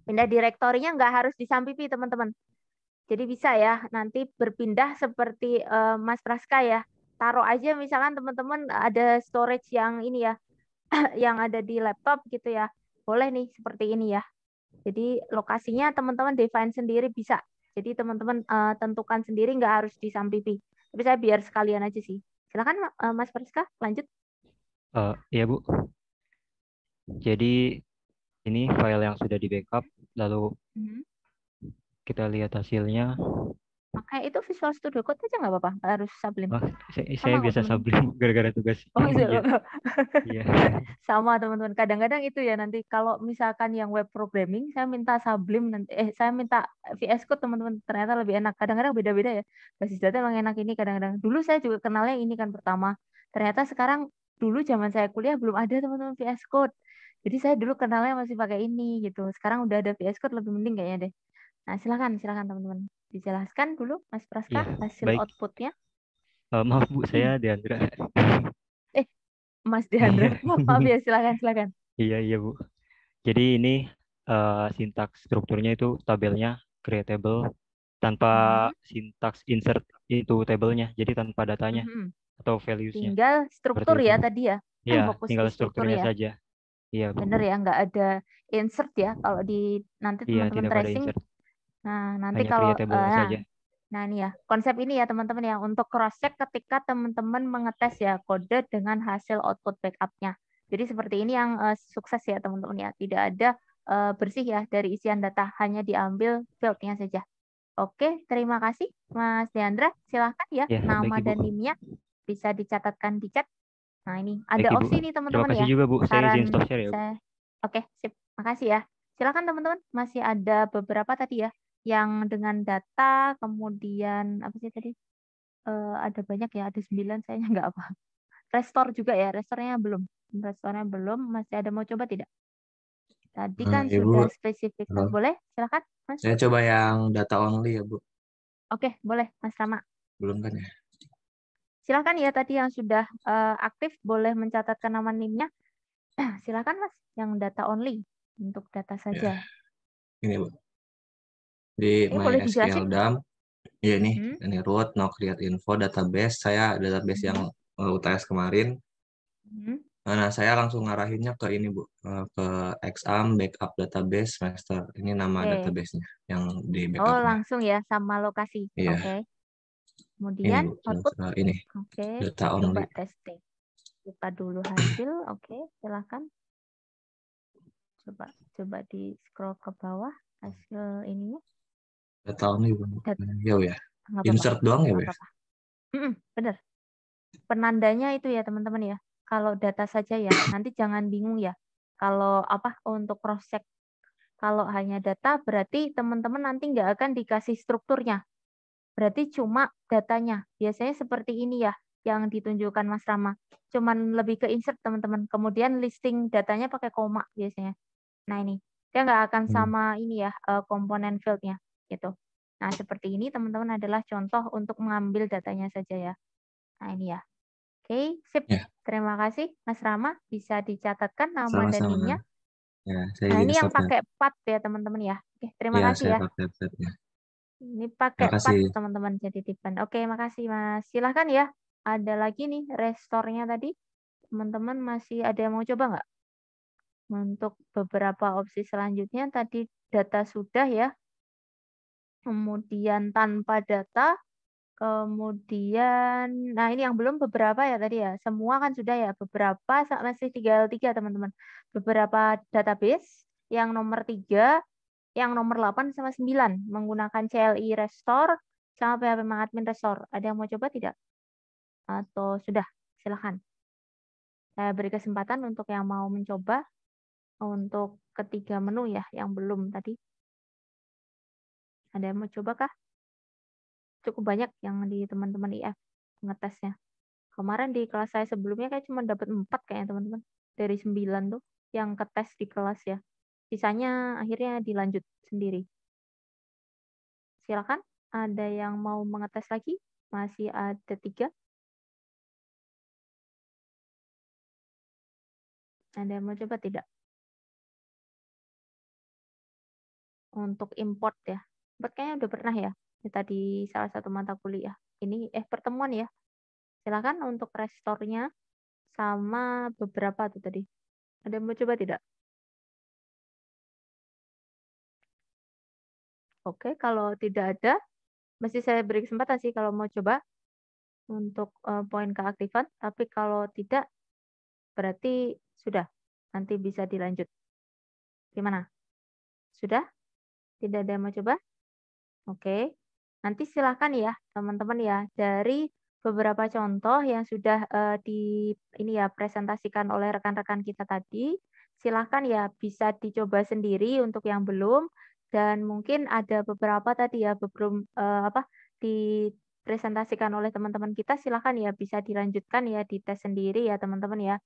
Pindah direktorinya nggak harus disampipi teman-teman. Jadi bisa ya nanti berpindah seperti Mas Praska ya. Taruh aja misalkan teman-teman ada storage yang ini ya, yang ada di laptop gitu ya. Boleh nih seperti ini ya. Jadi lokasinya teman-teman define sendiri bisa. Jadi teman-teman tentukan sendiri nggak harus disampipi. Tapi saya biar sekalian aja sih. Silakan Mas Praska lanjut. Iya Bu. Jadi ini file yang sudah di backup, lalu kita lihat hasilnya. Oke, itu Visual Studio Code aja nggak apa-apa, nggak harus Sublime. Oh, saya Sama kok biasa teman-teman. Sublime gara-gara tugas. Oh, Iya. Iya. sama teman-teman. Kadang-kadang itu ya nanti kalau misalkan yang web programming, saya minta Sublime nanti, saya minta VS Code teman-teman. Ternyata lebih enak. Kadang-kadang beda-beda ya. Basis data emang enak ini kadang-kadang. Dulu saya juga kenalnya ini kan pertama. Ternyata sekarang dulu zaman saya kuliah belum ada teman-teman VS Code. Jadi saya dulu kenalnya masih pakai ini gitu. Sekarang udah ada VS Code lebih mending kayaknya deh. Nah, silakan teman-teman. Dijelaskan dulu Mas Praska Iya, hasil baik. outputnya. Maaf Bu, saya Deandra. Mas Deandra, maaf ya, silakan. Iya Bu. Jadi ini sintaks strukturnya itu tabelnya creatable tanpa sintaks insert into tabelnya, jadi tanpa datanya atau values-nya. Tinggal struktur Seperti ya itu. tadi ya. Iya, Fokus tinggal di struktur strukturnya ya. saja. Iya, Bu. Bener ya, nggak ada insert ya kalau di nanti Iya, teman-teman tidak ada tracing. insert. Nah, nanti Hanya kalau creatable saja. nah ini ya, konsep ini ya teman-teman ya untuk cross check ketika teman-teman mengetes ya kode dengan hasil output backup-nya. Jadi seperti ini yang sukses ya teman-teman ya. Tidak ada bersih ya dari isian data, hanya diambil field-nya saja. Oke, terima kasih Mas Deandra. Silahkan ya, Ya, nama baik Ibu. dan NIM-nya bisa dicatatkan di chat. Nah ini Baik, ada Ibu. opsi nih Terima teman-teman kasih ya. juga Bu. Saya izin Saran stop share ya Bu. saya. Oke, sip. Makasih ya. Silakan teman-teman. Masih ada beberapa tadi ya yang dengan data, kemudian apa sih tadi? Ada banyak ya, ada 9, saya nggak apa. Restore juga ya, restorenya belum. Restorenya belum, masih ada mau coba tidak? Tadi kan Ibu, sudah spesifik. halo. Boleh? Silakan, Mas. Saya coba yang data only ya, Bu. Oke, boleh, Mas Rama. Belum kan ya? Silakan ya tadi yang sudah aktif boleh mencatatkan nama NIM-nya. Silakan Mas, yang data only untuk data saja. Ini Bu. Di Boleh dijelasin? MySQL DAM, ya ini root, no create info, database. Saya database yang UTS kemarin. Nah, saya langsung ngarahinnya ke ini Bu, ke exam backup database semester. Ini nama database-nya yang di backup-nya. Oh, langsung ya sama lokasi. Iya. Oke. Ini Kemudian Bu, output. ini. Oke. Data Coba only. testing. Buka dulu hasil. Oke, silakan. Coba di scroll ke bawah hasil ininya. Data only Bu. Ya. Nggak Insert apa-apa. doang ya Bu. Nggak apa-apa. Bener. Penandanya itu ya teman-teman ya. Kalau data saja ya, nanti jangan bingung ya. Kalau untuk cross check. Kalau hanya data berarti teman-teman nanti nggak akan dikasih strukturnya. Berarti cuma datanya. Biasanya seperti ini ya yang ditunjukkan Mas Rama. Cuman lebih ke insert teman-teman. Kemudian listing datanya pakai koma biasanya. Nah ini, dia nggak akan sama ini ya komponen field-nya gitu. Nah seperti ini teman-teman adalah contoh untuk mengambil datanya saja ya. Nah ini ya. Oke, sip. Ya. Terima kasih Mas Rama. Bisa dicatatkan nama dan Sama-sama. NIM-nya. Ya, saya Nah ini yang submit. pakai path ya teman-teman ya. Oke, terima kasih Saya ya. pakai path-nya. Ini pakai path teman-teman jadi tipen. Oke, makasih Mas. Silahkan ya. Ada lagi nih restore-nya tadi. Teman-teman masih ada yang mau coba nggak? Untuk beberapa opsi selanjutnya tadi data sudah ya. Kemudian tanpa data. Kemudian, nah ini yang belum beberapa ya tadi ya. Semua kan sudah ya. Beberapa masih tinggal 3 teman-teman. Beberapa database. Yang nomor 3. Yang nomor 8 sama 9 menggunakan CLI Restore sama PHP Admin Restore. Ada yang mau coba tidak? Atau sudah? Silahkan. Saya beri kesempatan untuk yang mau mencoba untuk ketiga menu ya, yang belum tadi. Ada yang mau coba kah? Cukup banyak yang di teman-teman IF ngetesnya. Kemarin di kelas saya sebelumnya kayak cuma dapat 4 kayaknya teman-teman. Dari 9 tuh yang ketes di kelas ya. Sisanya akhirnya dilanjut sendiri. Silakan, ada yang mau mengetes lagi? Masih ada 3. Ada yang mau coba tidak? Untuk import ya. Import kayaknya udah pernah ya. Tadi salah satu mata kuliah. Ini pertemuan ya. Silakan untuk restore-nya sama beberapa tuh tadi. Ada yang mau coba tidak? Oke, kalau tidak ada, mesti saya beri kesempatan sih kalau mau coba untuk poin keaktifan. Tapi kalau tidak, berarti sudah. Nanti bisa dilanjut. Gimana? Sudah? Tidak ada yang mau coba? Oke. Nanti silakan ya teman-teman ya dari beberapa contoh yang sudah di ini ya presentasikan oleh rekan-rekan kita tadi, silakan ya bisa dicoba sendiri untuk yang belum dan mungkin ada beberapa tadi ya belum apa dipresentasikan oleh teman-teman kita silakan ya bisa dilanjutkan ya di tes sendiri ya teman-teman ya.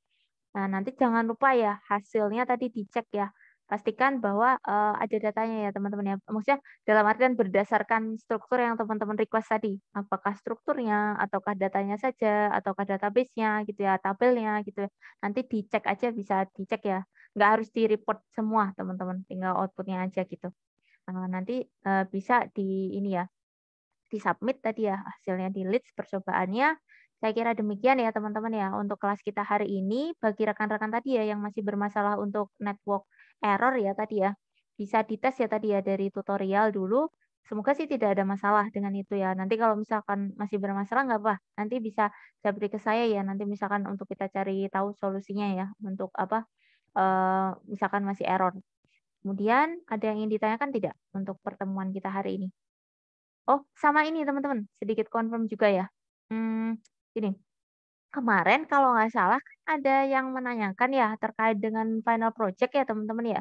Nah, nanti jangan lupa ya hasilnya tadi dicek ya. Pastikan bahwa ada datanya ya teman-teman ya. Maksudnya dalam artian berdasarkan struktur yang teman-teman request tadi. Apakah strukturnya, ataukah datanya saja, ataukah database-nya gitu ya, tabelnya gitu ya. Nanti dicek aja bisa dicek ya. Nggak harus di-report semua teman-teman, tinggal outputnya aja gitu. Nanti bisa di ini ya, di-submit tadi ya hasilnya di leads percobaannya. Saya kira demikian ya teman-teman ya untuk kelas kita hari ini. Bagi rekan-rekan tadi ya yang masih bermasalah untuk network error ya tadi ya, bisa dites ya tadi ya dari tutorial dulu. Semoga sih tidak ada masalah dengan itu ya. Nanti kalau misalkan masih bermasalah nggak apa, nanti bisa japri ke saya ya. Nanti misalkan untuk kita cari tahu solusinya ya untuk apa misalkan masih error. Kemudian ada yang ingin ditanyakan tidak untuk pertemuan kita hari ini? Oh, sama ini teman-teman, sedikit confirm juga ya. Gini, kemarin kalau nggak salah kan ada yang menanyakan ya terkait dengan final project ya teman-teman ya.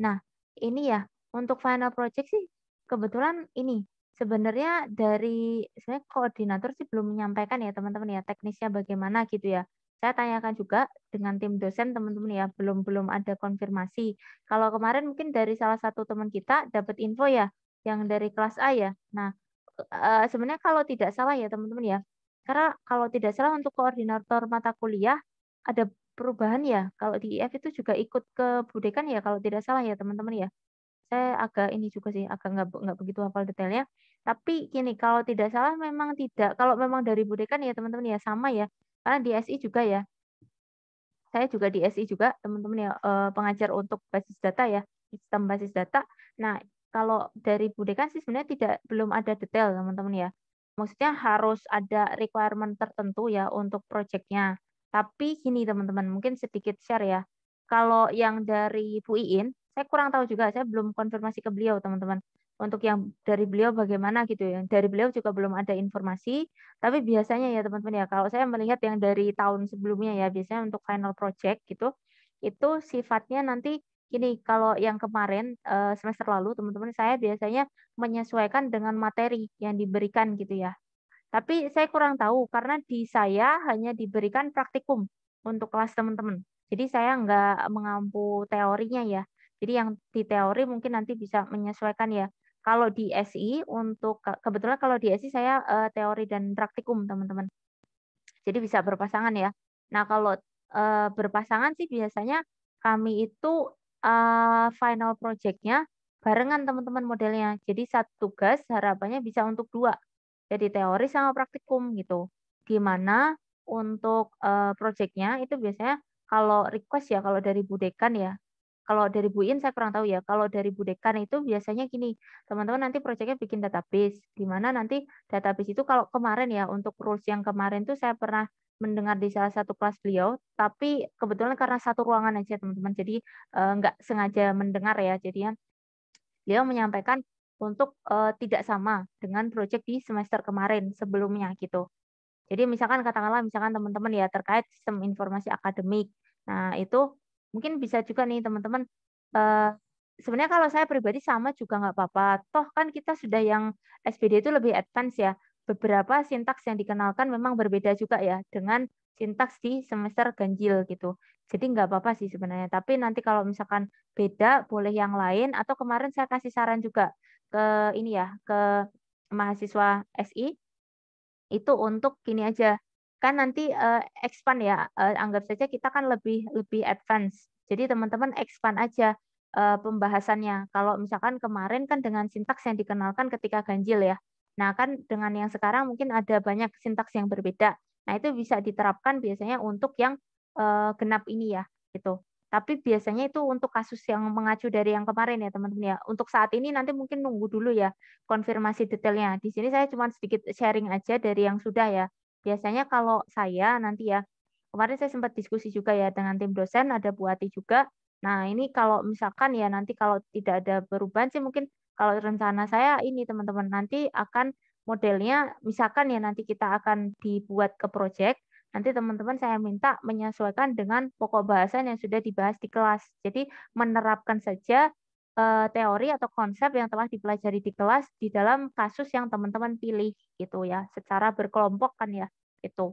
Nah, ini ya untuk final project sih kebetulan ini sebenarnya dari sebenarnya koordinator sih belum menyampaikan ya teman-teman ya teknisnya bagaimana gitu ya. Saya tanyakan juga dengan tim dosen teman-teman ya, belum ada konfirmasi. Kalau kemarin mungkin dari salah satu teman kita dapat info ya yang dari kelas A ya. Nah, sebenarnya kalau tidak salah ya teman-teman ya, karena kalau tidak salah untuk koordinator mata kuliah ada perubahan ya, kalau di IF itu juga ikut ke Budekan ya kalau tidak salah ya teman-teman ya. Saya agak ini juga sih, agak nggak begitu hafal detailnya. Tapi gini, kalau tidak salah memang tidak, kalau memang dari Budekan ya teman-teman ya sama ya, karena di SI juga ya. Saya juga di SI juga teman-teman ya, pengajar untuk basis data ya, sistem basis data. Nah, kalau dari Budekan sih sebenarnya belum ada detail teman-teman ya. Maksudnya harus ada requirement tertentu ya untuk proyeknya. Tapi gini teman-teman, mungkin sedikit share ya. Kalau yang dari Bu Iin, saya kurang tahu juga, saya belum konfirmasi ke beliau teman-teman. Untuk yang dari beliau bagaimana gitu ya. Dari beliau juga belum ada informasi. Tapi biasanya ya teman-teman ya, kalau saya melihat yang dari tahun sebelumnya ya, biasanya untuk final project gitu, itu sifatnya nanti gini, kalau yang kemarin semester lalu teman-teman saya biasanya menyesuaikan dengan materi yang diberikan gitu ya. Tapi saya kurang tahu karena di saya hanya diberikan praktikum untuk kelas teman-teman. Jadi saya nggak mengampu teorinya ya. Jadi yang di teori mungkin nanti bisa menyesuaikan ya. Kalau di SI untuk kebetulan kalau di SI saya teori dan praktikum teman-teman. Jadi bisa berpasangan ya. Nah kalau berpasangan sih biasanya kami itu final project-nya barengan teman-teman modelnya. Jadi satu tugas harapannya bisa untuk 2. Jadi teori sama praktikum gitu. Di mana untuk project-nya itu biasanya kalau request ya kalau dari Bu Dekan ya. Kalau dari Bu In saya kurang tahu ya. Kalau dari Bu Dekan itu biasanya gini, teman-teman nanti project-nya bikin database. Di mana nanti database itu kalau kemarin ya untuk rules yang kemarin tuh saya pernah mendengar di salah satu kelas beliau, tapi kebetulan karena satu ruangan aja teman-teman, jadi nggak sengaja mendengar ya. Jadinya beliau menyampaikan untuk tidak sama dengan proyek di semester kemarin sebelumnya gitu. Jadi misalkan katakanlah misalkan teman-teman ya terkait sistem informasi akademik. Nah, itu mungkin bisa juga nih teman-teman sebenarnya kalau saya pribadi sama juga nggak apa-apa. Toh kan kita sudah yang SPD itu lebih advance ya. Beberapa sintaks yang dikenalkan memang berbeda juga ya dengan sintaks di semester ganjil gitu. Jadi nggak apa-apa sih sebenarnya. Tapi nanti kalau misalkan beda boleh yang lain atau kemarin saya kasih saran juga ke ini ya ke mahasiswa SI itu untuk gini aja, kan nanti, expand ya, anggap saja kita kan lebih lebih advance. Jadi teman-teman expand aja, pembahasannya. Kalau misalkan kemarin kan dengan sintaks yang dikenalkan ketika ganjil ya. Nah kan dengan yang sekarang mungkin ada banyak sintaks yang berbeda. Nah itu bisa diterapkan biasanya untuk yang, genap ini ya, gitu. Tapi biasanya itu untuk kasus yang mengacu dari yang kemarin ya teman-teman ya. Untuk saat ini nanti mungkin nunggu dulu ya konfirmasi detailnya. Di sini saya cuma sedikit sharing aja dari yang sudah ya. Biasanya kalau saya nanti ya, kemarin saya sempat diskusi juga ya dengan tim dosen, ada Bu Ati juga. Nah, ini kalau misalkan ya nanti kalau tidak ada perubahan sih mungkin Kalau rencana saya ini teman-teman, nanti akan modelnya, misalkan ya nanti kita akan dibuat ke project, nanti teman-teman saya minta menyesuaikan dengan pokok bahasan yang sudah dibahas di kelas. Jadi menerapkan saja teori atau konsep yang telah dipelajari di kelas di dalam kasus yang teman-teman pilih gitu ya, secara berkelompok kan ya, itu.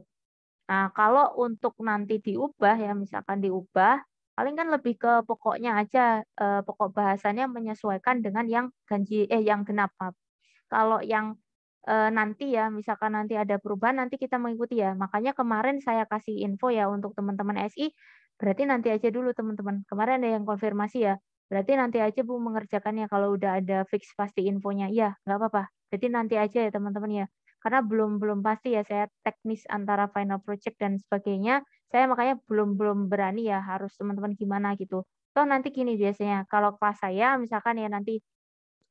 Nah, kalau untuk nanti diubah ya, misalkan diubah, paling kan lebih ke pokoknya aja, pokok bahasannya menyesuaikan dengan yang yang genap, maaf. Kalau yang nanti ya, misalkan nanti ada perubahan, nanti kita mengikuti ya. Makanya kemarin saya kasih info ya untuk teman-teman SI, berarti nanti aja dulu teman-teman. Kemarin ada yang konfirmasi ya, berarti nanti aja Bu mengerjakannya kalau udah ada fix pasti infonya. Iya, nggak apa-apa. Jadi nanti aja ya teman-teman ya. Karena belum belum pasti ya saya teknis antara final project dan sebagainya. Saya makanya belum belum berani ya harus teman-teman gimana gitu. Toh nanti gini biasanya kalau kelas saya misalkan ya nanti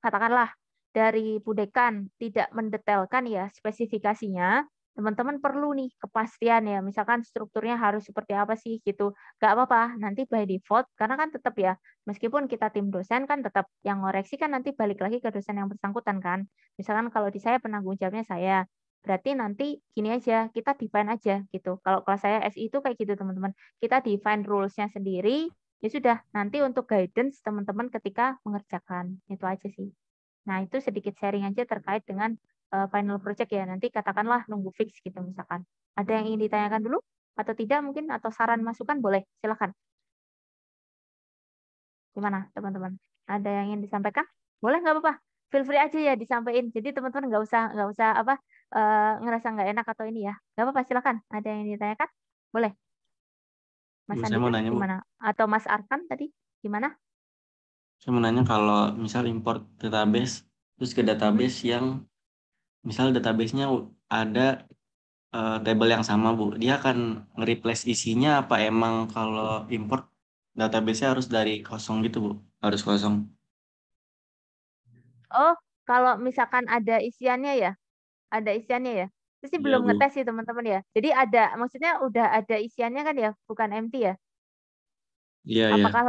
katakanlah dari Bu Dekan tidak mendetailkan ya spesifikasinya, teman-teman perlu nih kepastian ya, misalkan strukturnya harus seperti apa sih gitu. Nggak apa-apa, nanti by default, karena kan tetap ya, meskipun kita tim dosen kan tetap yang ngoreksi kan nanti balik lagi ke dosen yang bersangkutan kan. Misalkan kalau di saya penanggung jawabnya saya, berarti nanti gini aja, kita define aja gitu. Kalau kelas saya SI itu kayak gitu teman-teman, kita define rules-nya sendiri, ya sudah, nanti untuk guidance teman-teman ketika mengerjakan. Itu aja sih. Nah, itu sedikit sharing aja terkait dengan final project ya. Nanti katakanlah nunggu fix gitu misalkan. Ada yang ingin ditanyakan dulu? Atau tidak mungkin? Atau saran masukan? Boleh, silakan. Gimana teman-teman? Ada yang ingin disampaikan? Boleh, nggak apa-apa. Feel free aja ya disampaikan. Jadi teman-teman nggak usah apa ngerasa nggak enak atau ini ya. Nggak apa-apa, silakan. Ada yang ingin ditanyakan? Boleh. Mas Bu, saya mau Andika, nanya, Bu. gimana? Atau Mas Arkan tadi, gimana? Saya mau nanya kalau misal import database, terus ke database yang misal database-nya ada table yang sama, Bu. Dia akan nge-replace isinya apa emang kalau import database-nya harus dari kosong gitu, Bu? Harus kosong. Oh, kalau misalkan ada isiannya ya? Ada isiannya ya? Terus sih Iya, belum Bu. ngetes sih teman-teman ya. Jadi ada, maksudnya udah ada isiannya kan ya, bukan empty ya. Iya, iya. Apakah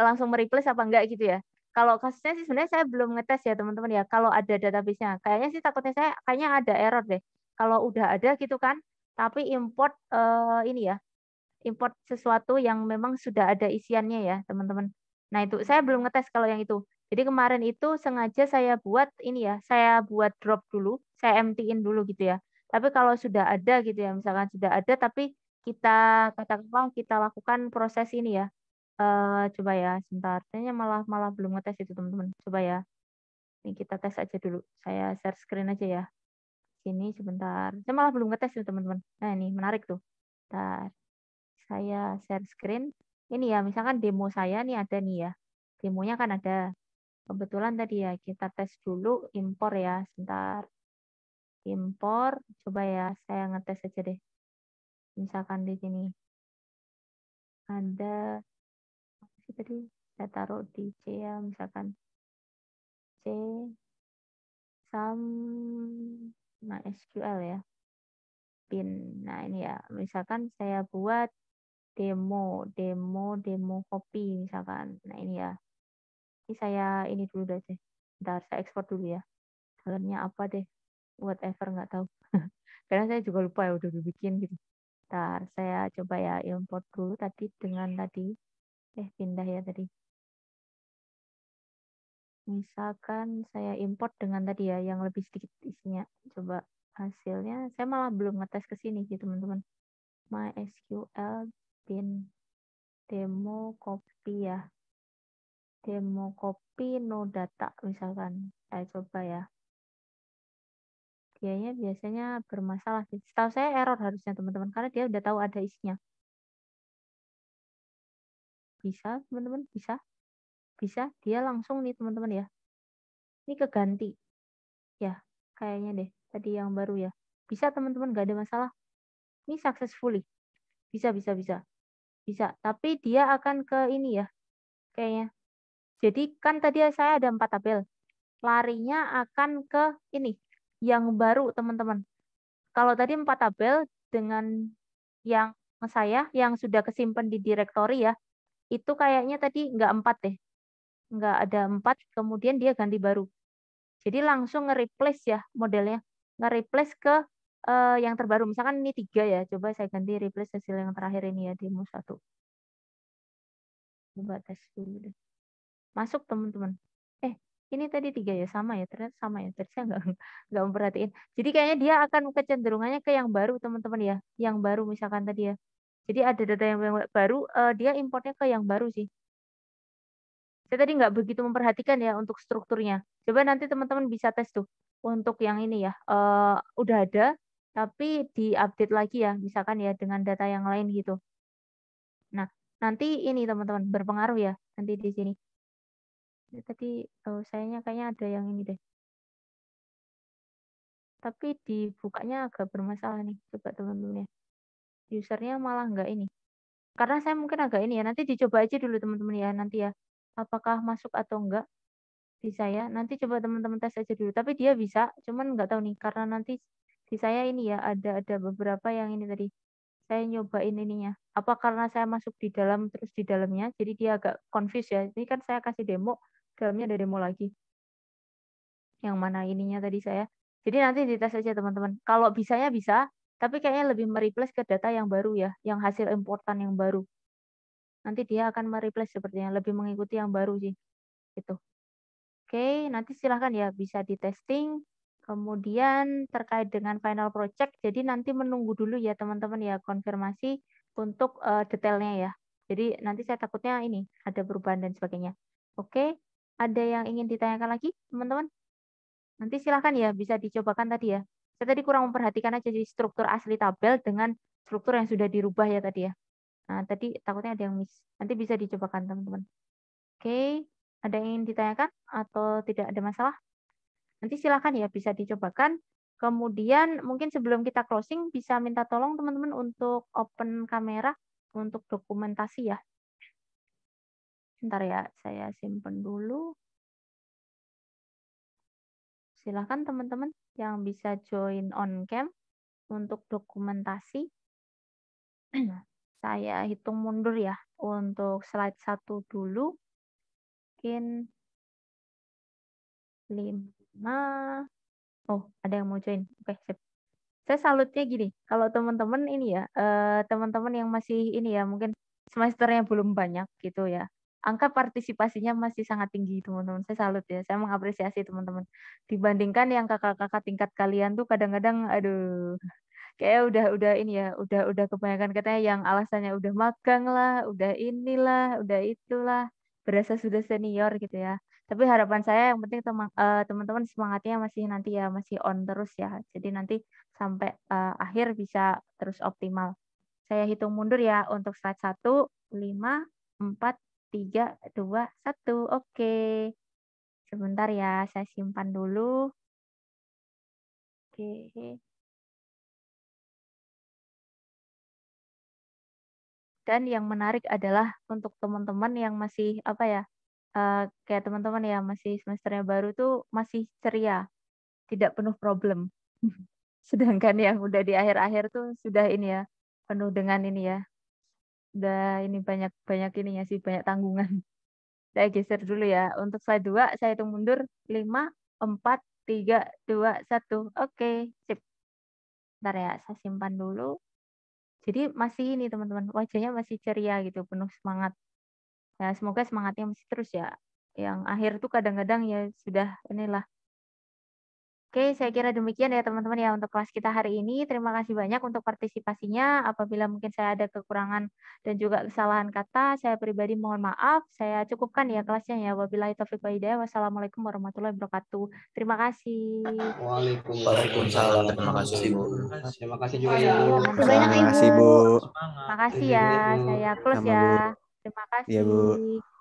langsung mereplace apa enggak gitu ya? Kalau kasusnya sih sebenarnya saya belum ngetes ya teman-teman ya. Kalau ada database-nya, kayaknya sih takutnya saya kayaknya ada error deh. Kalau udah ada gitu kan, tapi import ini ya, import sesuatu yang memang sudah ada isiannya ya teman-teman. Nah itu saya belum ngetes kalau yang itu. Jadi kemarin itu sengaja saya buat ini ya, saya buat drop dulu, saya empty-in dulu gitu ya. Tapi kalau sudah ada gitu ya, misalkan sudah ada tapi kita katakanlah kita lakukan proses ini ya. Coba ya, sebentar. Kayaknya malah malah belum ngetes itu teman-teman. Coba ya. Ini kita tes aja dulu. Saya share screen aja ya. Sini sebentar. Saya malah belum ngetes tuh teman-teman. Nah ini menarik tuh. Bentar. Saya share screen. Ini ya, misalkan demo saya nih ada nih ya. Demonya kan ada. Kebetulan tadi ya, kita tes dulu impor ya. Sebentar. Impor. Coba ya, saya ngetes aja deh. Misalkan di sini. Ada. Apa sih tadi? Saya taruh di C ya, misalkan. C. Sama SQL ya. Pin. Nah ini ya, misalkan saya buat demo copy misalkan. Nah ini ya. Ini saya ini dulu deh. Bentar, saya ekspor dulu ya. Dalamnya apa deh? Whatever, nggak tahu. Karena saya juga lupa ya udah dibikin gitu. Bentar, saya coba ya import dulu tadi dengan tadi. Pindah ya tadi. Misalkan saya import dengan tadi ya, yang lebih sedikit isinya. Coba hasilnya, saya malah belum ngetes ke sini sih teman-teman. MySQL bin demo copy ya. Demo copy no data misalkan. Saya coba ya. Dianya biasanya bermasalah sih. Setahu saya error harusnya teman-teman, karena dia udah tahu ada isinya. Bisa teman-teman, bisa. Bisa, dia langsung nih teman-teman ya. Ini keganti. Ya, kayaknya deh. Tadi yang baru ya. Bisa teman-teman, nggak ada masalah. Ini successfully. Bisa. Bisa. Tapi dia akan ke ini ya. Kayaknya. Jadi kan tadi saya ada 4 tabel. Larinya akan ke ini. Yang baru teman-teman. Kalau tadi 4 tabel dengan yang saya yang sudah kesimpan di directory ya. Itu kayaknya tadi nggak 4 deh. nggak ada 4, kemudian dia ganti baru. Jadi langsung nge-replace ya modelnya, nge-replace ke yang terbaru. Misalkan ini 3 ya, coba saya ganti replace hasil yang terakhir ini ya, demo 1. Coba tes dulu deh. Masuk teman-teman. Ini tadi 3 ya, sama ya, ternyata sama ya. Tadi saya nggak memperhatiin. Jadi kayaknya dia akan kecenderungannya ke yang baru teman-teman ya, yang baru misalkan tadi ya. Jadi ada data yang baru, dia importnya ke yang baru sih. Saya tadi nggak begitu memperhatikan ya untuk strukturnya. Coba nanti teman-teman bisa tes tuh untuk yang ini ya. Udah ada, tapi diupdate lagi ya, misalkan ya dengan data yang lain gitu. Nah, nanti ini teman-teman berpengaruh ya nanti di sini. Tadi sayangnya kayaknya ada yang ini deh. Tapi dibukanya agak bermasalah nih. Coba teman-teman ya. Usernya malah nggak ini. Karena saya mungkin agak ini ya. Nanti dicoba aja dulu teman-teman ya. Nanti ya. Apakah masuk atau enggak di saya. Nanti coba teman-teman tes aja dulu. Tapi dia bisa. Cuman nggak tahu nih. Karena nanti di saya ini ya. Ada beberapa yang ini tadi. Saya nyobain ininya. Apa karena saya masuk di dalam terus di dalamnya. Jadi dia agak confused ya. Ini kan saya kasih demo. Dalamnya ada demo lagi. Yang mana ininya tadi saya. Jadi nanti dites aja teman-teman. Kalau bisanya bisa, tapi kayaknya lebih mereplace ke data yang baru ya, yang hasil importan yang baru. Nanti dia akan mereplace sepertinya, lebih mengikuti yang baru sih. Gitu. Oke, nanti silahkan ya bisa di testing. Kemudian terkait dengan final project, jadi nanti menunggu dulu ya teman-teman ya konfirmasi untuk detailnya ya. Jadi nanti saya takutnya ini ada perubahan dan sebagainya. Oke, ada yang ingin ditanyakan lagi teman-teman? Nanti silahkan ya, bisa dicobakan tadi ya. Saya tadi kurang memperhatikan aja jadi struktur asli tabel dengan struktur yang sudah dirubah ya tadi ya. Nah, tadi takutnya ada yang miss. Nanti bisa dicobakan teman-teman. Oke, ada yang ingin ditanyakan atau tidak ada masalah? Nanti silahkan ya, bisa dicobakan. Kemudian mungkin sebelum kita closing, bisa minta tolong teman-teman untuk open kamera untuk dokumentasi ya. Bentar ya, saya simpen dulu. Silahkan teman-teman yang bisa join on cam untuk dokumentasi. Saya hitung mundur ya untuk slide 1 dulu. Mungkin 5. Oh, ada yang mau join. Oke, sip. Saya salutnya gini, kalau teman-teman ini ya, teman-teman yang masih ini ya, mungkin semesternya belum banyak gitu ya. Angka partisipasinya masih sangat tinggi teman-teman. Saya salut ya, saya mengapresiasi teman-teman. Dibandingkan yang kakak-kakak tingkat kalian tuh kadang-kadang aduh, kayak udah ini ya, udah kebanyakan katanya yang alasannya udah magang lah, udah inilah, udah itulah, berasa sudah senior gitu ya. Tapi harapan saya yang penting teman-teman semangatnya masih nanti ya masih on terus ya. Jadi nanti sampai akhir bisa terus optimal. Saya hitung mundur ya untuk slide 1, 5, 4, 3, 2, 1. Oke. Sebentar ya, saya simpan dulu. Oke. Dan yang menarik adalah untuk teman-teman yang masih apa ya, kayak teman-teman ya masih semesternya baru tuh masih ceria, tidak penuh problem. Sedangkan yang udah di akhir-akhir tuh sudah ini ya, penuh dengan ini ya, udah ini banyak ininya sih, banyak tanggungan. Saya geser dulu ya. Untuk slide 2, saya hitung mundur. 5, 4, 3, 2, 1. Oke, sip. Bentar ya, saya simpan dulu. Jadi masih ini teman-teman, wajahnya masih ceria gitu, penuh semangat. Ya, semoga semangatnya masih terus ya. Yang akhir tuh kadang-kadang ya sudah inilah. Oke, saya kira demikian ya teman-teman ya untuk kelas kita hari ini. Terima kasih banyak untuk partisipasinya. Apabila mungkin saya ada kekurangan dan juga kesalahan kata, saya pribadi mohon maaf. Saya cukupkan ya kelasnya ya. Wabillahi taufiq wa hidayah. Wassalamualaikum warahmatullahi wabarakatuh. Terima kasih. Waalaikumsalam. Terima kasih Bu. Terima kasih juga ya Bu. Terima banyak Terima kasih, Ibu. Bu. Terima kasih ya. Saya close Sama, Bu. ya. Terima kasih. Iya, Bu.